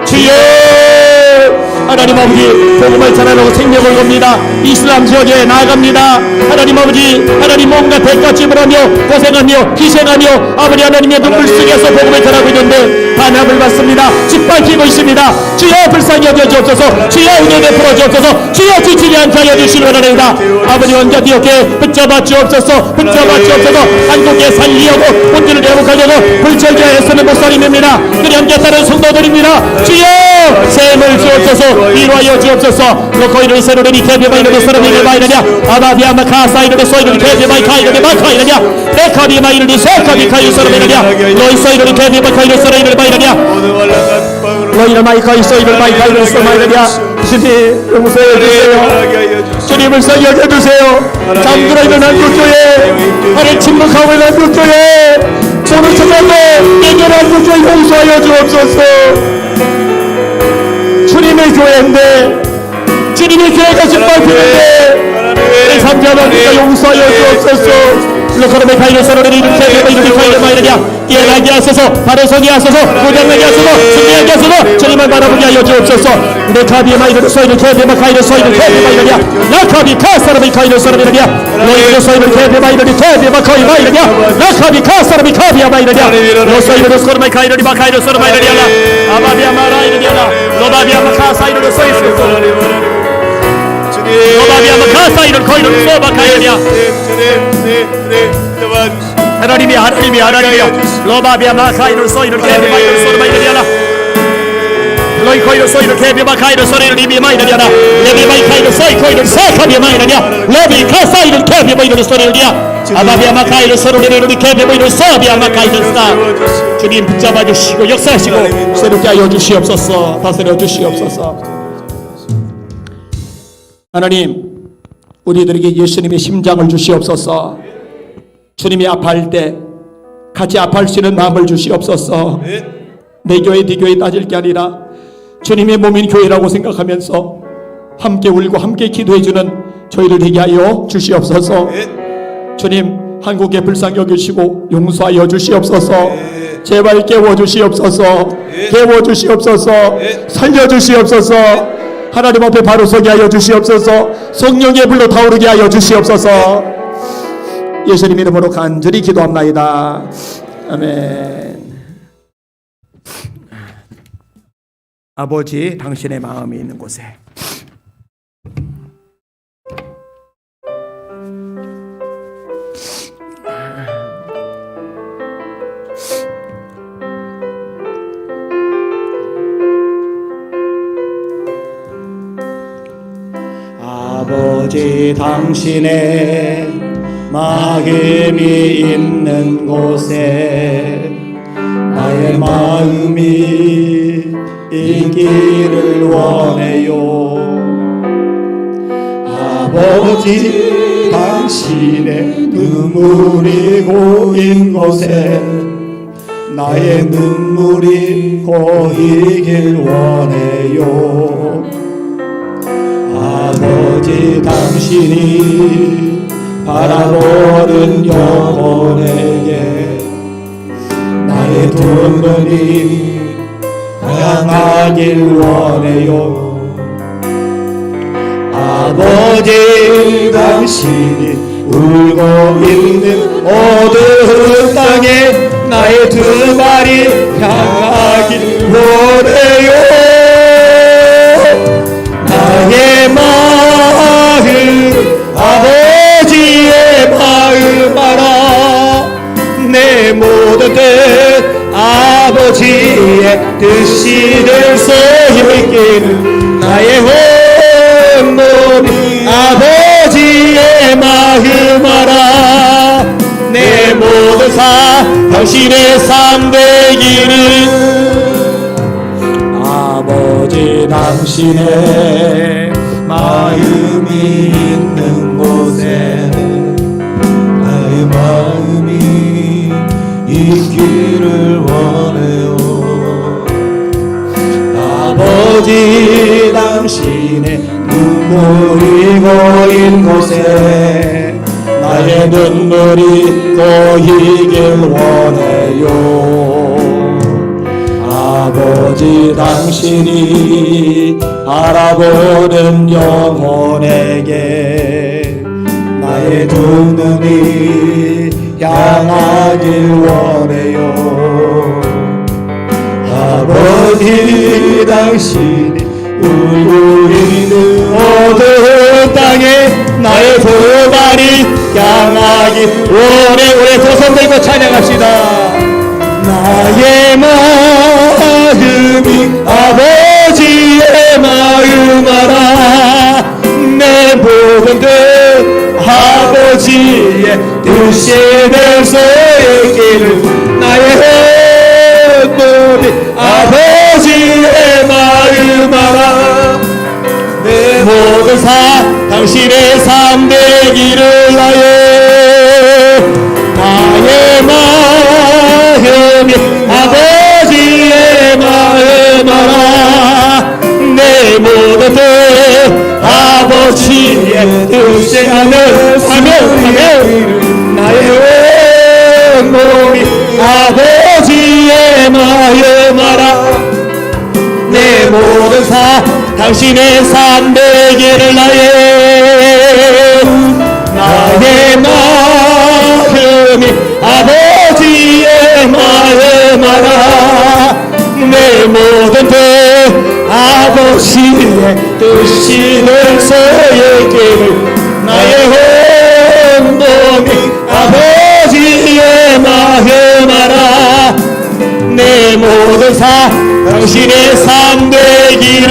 주여. 하나님 아버지, 복음을 전하려고 생명을 겁니다. 이슬람 지역에 나아갑니다. 하나님 아버지, 하나님 뭔가 대가집을 하며 고생하며 희생하며 아버지 하나님의 눈물 속에서 복음을 전하고 있는데 반합을 받습니다. 짓밟히고 있습니다. 주여 불쌍히 여겨 주옵소서. 주여 은혜 베풀어 주옵소서. 주여 지치지 않게 하여 주시기 바랍니다. 아버지 원자되었게 붙잡아 주옵소서. 붙잡아 주옵소서. 한국에 살리려고 본질을 회복하려고 불철주야 애쓰는 목사님입니다. 그리 함께 따른 성도들입니다. 주여 샘을 주옵소서. 이루하여 주옵소서. 로코이를 세로를 이케비마이를 세로를 마이느냐 아바비아마 카사이를 소이를 케비마이카이를 마카이느냐 레카비마이를 세카비카이 세로르느냐 로이소이를 케비마카이를 세로를 마이느냐 로이를 마이카이 소이를 마이카이를 세로르느냐 주님 용서해 주세요. 주님을 생각해 주세요. 잠들어 있는 한국교회, 하늘 침묵하고 있는 한국교회, 오늘 저녁에 예결 한국교회 용서하여 주옵소서. 주님의 교회인데, 주님의 교회가 짓밟히는데 내 삼자하니까 용서하여 주옵소서. 로컬의 가이를 서로를 이렇게 이렇게 가이를 마이느냐 깨어나게 하소서, 바로 서게 하소서, 고장나게 하소서, 승리하게 하소서. 주님을 바라보게 하여 주옵소서. 내 가비의 마이를 소이를 개비의 가이를 소이를 개비의 마이느냐 라카비 카사람의 가이를 서로르느냐 로이를 소이를 개비의 마이를 개비의 가이 마이느냐 라카비 카사람의 가비의 마이느냐 로소이를 소르의 가이를 마카이를 소르 마이느냐 아바비아 마라이느냐 로바비아 카사이를 소이를 로바비아마 카사이를 거이를 소바카이느냐 하나님이야 로바비아마 카이를 소이를 개비마이를 소르마이느냐 로이 코이를 소이를 개비마카이를 소리를 이비마이느냐 레비마이카이를 소이 코이를 사카비마이느냐 로비 카사이를 개비마이를 소리를냐 아바비아마 카이를 소리를 개비마이를 소비아마 카이를 사. 주님 붙잡아 주시고 역사하시고 새롭게 하여 주시옵소서. 다스려 주시옵소서. 하나님, 우리들에게 예수님의 심장을 주시옵소서. 주님이 아파할 때 같이 아파할 수 있는 마음을 주시옵소서. 내 교회 네 교회 따질 게 아니라 주님의 몸인 교회라고 생각하면서 함께 울고 함께 기도해주는 저희를 되게 하여 주시옵소서. 주님, 한국에 불쌍히 여기시고 용서하여 주시옵소서. 제발 깨워주시옵소서. 깨워주시옵소서. 살려주시옵소서. 하나님 앞에 바로 서게 하여 주시옵소서. 성령의 불로 타오르게 하여 주시옵소서. 예수님 이름으로 간절히 기도합나이다. 아멘. 아버지, 당신의 마음이 있는 곳에 아버지, 당신의 마음이 있는 곳에 나의 마음이 있기를 원해요. 아버지, 당신의 눈물이 고인 곳에 나의 눈물이 고이길 원해요. 아버지, 당신이 바라보는 영혼에게 나의 두 눈이 향하길 원해요. 아버지, 당신이 울고 있는 어두운 땅에 나의 두 발이 향하길 원해요. 나의 마음, 아버지의 마음 알아. 내 모든 뜻 아버지의 뜻이 될 수 있기를 나의 온 몸이 아버지의 마음 알아. 내 모든 삶 당신의 삶 되기를. 아버지, 당신의 마음이 있는 곳에 나의 마음이 있기를 원해요. 아버지, 당신의 눈물이 고인 곳에 나의 눈물이 고이길 원해요. 아버지, 당신이 바라보는 영혼에게 나의 두 눈이 향하길 원해요. 아버지, 당신이 울고 있는 어두운 땅에 나의 두 발이 향하길 원해. 우리 두 손 들고 찬양합시다. 나의 마음이 아버지 드시는 소의 길을 나의 행복이 아버지의 마음 알아 내 모든 사 당신의 삶 되기를 나의 마음이 아버지의 마음 알아 내 모든 뜻 아버지의 뜻에 하면 나의 몸이 아버지의 마음 알아 내 모든 사 당신의 삶 되기를 나의 마음이 아버지의 마음 알아 내 모든 뜻 아버지의 뜻이는 소의 길을 나의 온몸이 아버지의 마음 알아 내 모든 사 당신의 삶 되기를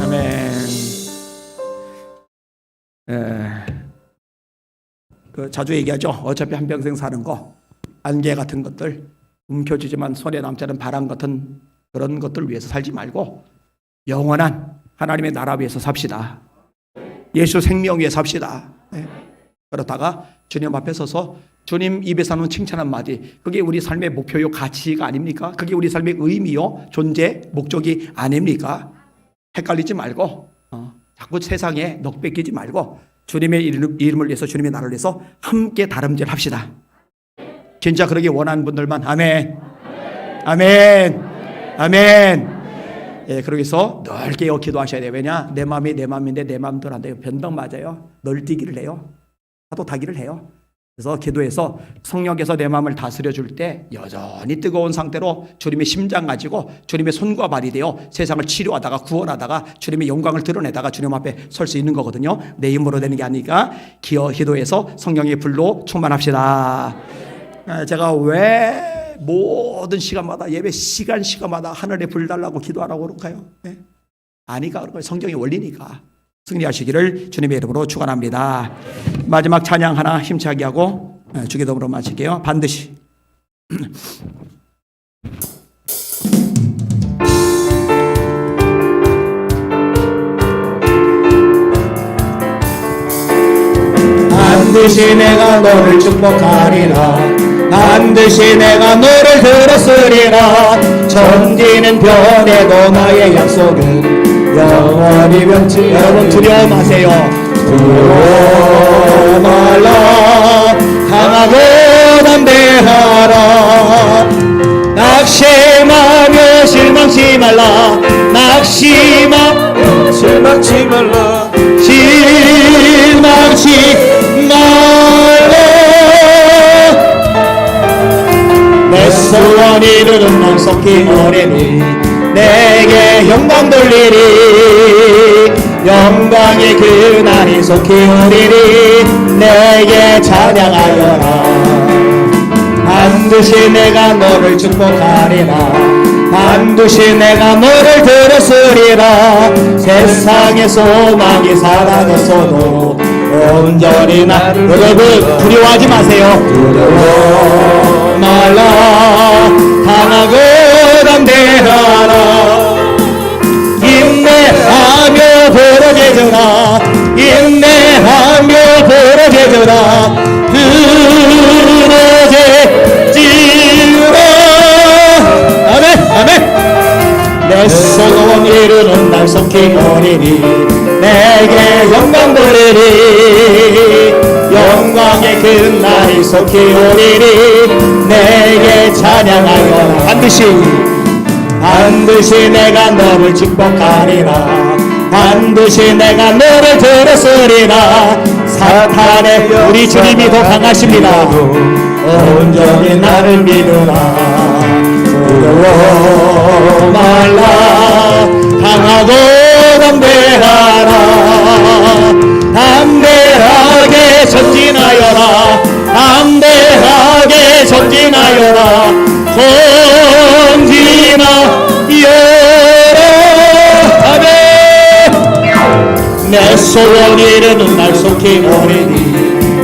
아멘. 자주 얘기하죠. 어차피 한평생 사는 거 안개 같은 것들 움켜쥐지만 손에 남지 않은 바람 같은 그런 것들 위해서 살지 말고 영원한 하나님의 나라 위해서 삽시다. 예수 생명 위해 삽시다. 그러다가 주님 앞에 서서 주님 입에서 나오는 칭찬 한마디, 그게 우리 삶의 목표요 가치가 아닙니까? 그게 우리 삶의 의미요 존재 목적이 아닙니까? 헷갈리지 말고 자꾸 세상에 넋 뺏기지 말고 주님의 이름을 위해서 주님의 나라를 위해서 함께 다름질 합시다. 진짜 그러기 원하는 분들만 아멘 아멘 아멘. 그러기 위해서 늘 깨어 기도하셔야 돼요. 왜냐? 내 마음이 내 마음인데 내 마음대로 안 돼요. 변덕 맞아요. 널뛰기를 해요. 파도 타기를 해요. 그래서 기도해서 성령께서 내 마음을 다스려 줄 때 여전히 뜨거운 상태로 주님의 심장 가지고 주님의 손과 발이 되어 세상을 치료하다가 구원하다가 주님의 영광을 드러내다가 주님 앞에 설 수 있는 거거든요. 내 힘으로 되는 게 아니니까 기도해서 성령의 불로 충만합시다. 제가 왜 모든 시간마다 예배 시간마다 하늘에 불 달라고 기도하라고 그럴까요? 아니까 그런 거예요. 성경의 원리니까. 승리하시기를 주님의 이름으로 축원합니다. 마지막 찬양 하나 힘차게 하고 주기도문으로 마칠게요. 반드시 반드시 내가 너를 축복하리라 반드시 내가 너를 들었으리라 천지는 변해도 나의 약속은 영원히 변치 여러분 두려워 마세요. 두려워 말라 강하고 담대하라 낙심하며 실망치 말라 낙심하며 실망치 말라 실망치 말라 내 소원 이루는 날 속히 오래니 내게 영광 돌리리 영광의 그날이 속히 오리리 내게 찬양하여라 반드시 내가 너를 축복하리라 반드시 내가 너를 들었으리라 세상의 소망이 사라졌어도 온전히 나를 여러분 두려워하지 마세요. 두려워 말라 강하고 담대하라 인내하며 벌어지더라 인내하며 벌어지더라 부러지지라 아멘 아멘 내 소원 이루는 날 속히 오리니 내게 영광 돌리리 영광의 그날이 속히 오리니 내게 찬양하여라 반드시 내가 너를 축복하리라 반드시 내가 너를 들었으리라 사탄의 우리 주님이 더 강하십니다. 온전히 나를 믿으라 두려워 말라 강하고 담대하라 담대하게 전진하여라 담대하게 전진하여라 전진하여라 아멘 내 소원 이루는 날 속히 속히 오리니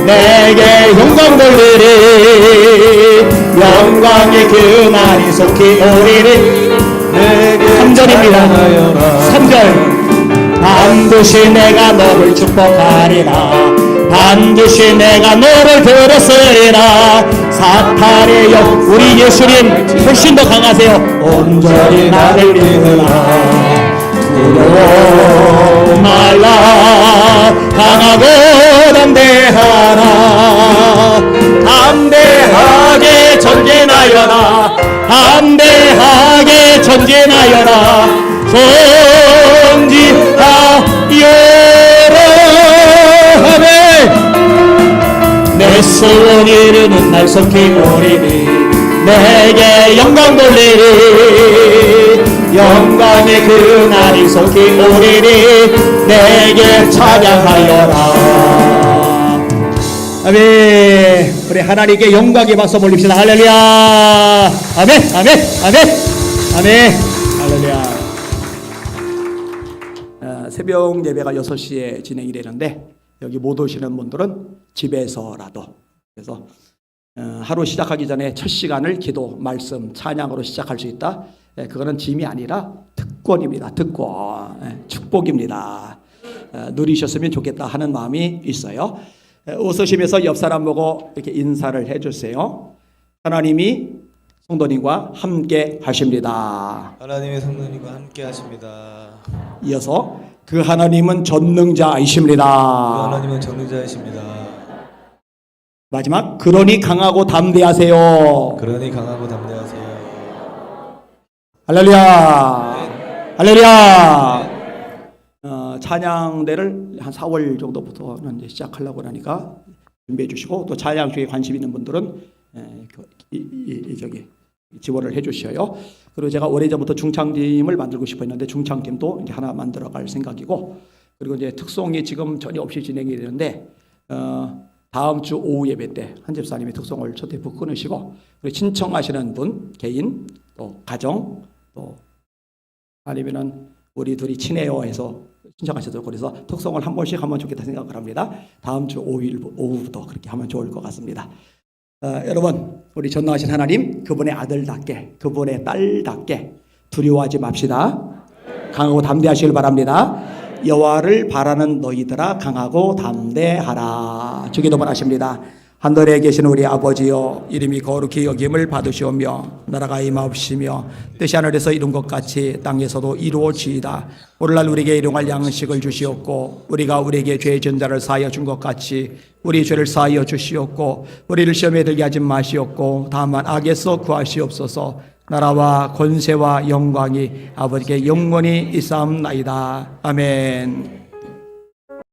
내게 영광 돌리리 영광의 그날이 속히 오리니 3절입니다 3절 반드시 내가 너를 축복하리라 반드시 내가 너를 들었으리라 사탄의 영 우리 예수님 훨씬 더 강하세요 온전히 나를 믿으라 두려워 말라 강하고 담대하라 담대하게 전진하여라 담대하게 전진하여라 전진하여라 아멘 내 소원 이루는 날 속히 오리니 내게 영광 돌리리 영광의 그날이 속히 오리니 내게 찬양하여라 아멘 우리 하나님께 영광의 박수 올립시다 할렐루야 아멘 아멘 아멘 아멘 할렐루야 새벽 예배가 6시에 진행이 되는데 여기 못 오시는 분들은 집에서라도 그래서 하루 시작하기 전에 첫 시간을 기도, 말씀, 찬양으로 시작할 수 있다. 그거는 짐이 아니라 특권입니다. 특권, 축복입니다. 누리셨으면 좋겠다 하는 마음이 있어요. 웃으시면서 옆 사람 보고 이렇게 인사를 해주세요. 하나님이 성도님과 함께 하십니다. 하나님의 성도님과 함께 하십니다. 이어서 그 하나님은 전능자이십니다. 그 하나님은 전능자이십니다. 마지막 그러니 강하고 담대하세요. 그러니 강하고 담대하세요. 할렐루야. 할렐루야. 찬양대를 한 4월 정도부터는 이제 시작하려고 하니까 준비해 주시고 또 찬양 쪽에 관심 있는 분들은 저기 지원을 해 주셔요. 그리고 제가 오래전부터 중창팀을 만들고 싶어 했는데 중창팀도 이제 하나 만들어 갈 생각이고 그리고 이제 특송이 지금 전혀 없이 진행이 되는데 다음 주 오후 예배 때 한 집사님이 특송을 첫 테이프 끊으시고 그리고 신청하시는 분 개인 또 가정 또 아니면은 우리 둘이 친해요 해서 신청하셔도 그래서 특송을 한 번씩 하면 좋겠다 생각을 합니다. 다음 주 오후부터 그렇게 하면 좋을 것 같습니다. 여러분 우리 전능하신 하나님 그분의 아들답게 그분의 딸답게 두려워하지 맙시다. 강하고 담대하시길 바랍니다. 여호와를 바라는 너희들아 강하고 담대하라. 주기도 원하십니다. 하늘에 계신 우리 아버지여 이름이 거룩히 여김을 받으시오며 나라가 임하옵시며 뜻이 하늘에서 이룬 것 같이 땅에서도 이루어지이다. 오늘날 우리에게 일용할 양식을 주시옵고 우리가 우리에게 죄 지은 자를 사하여 준 것 같이 우리 죄를 사하여 주시옵고 우리를 시험에 들게 하지 마시옵고 다만 악에서 구하시옵소서. 나라와 권세와 영광이 아버지께 영원히 있사옵나이다. 아멘.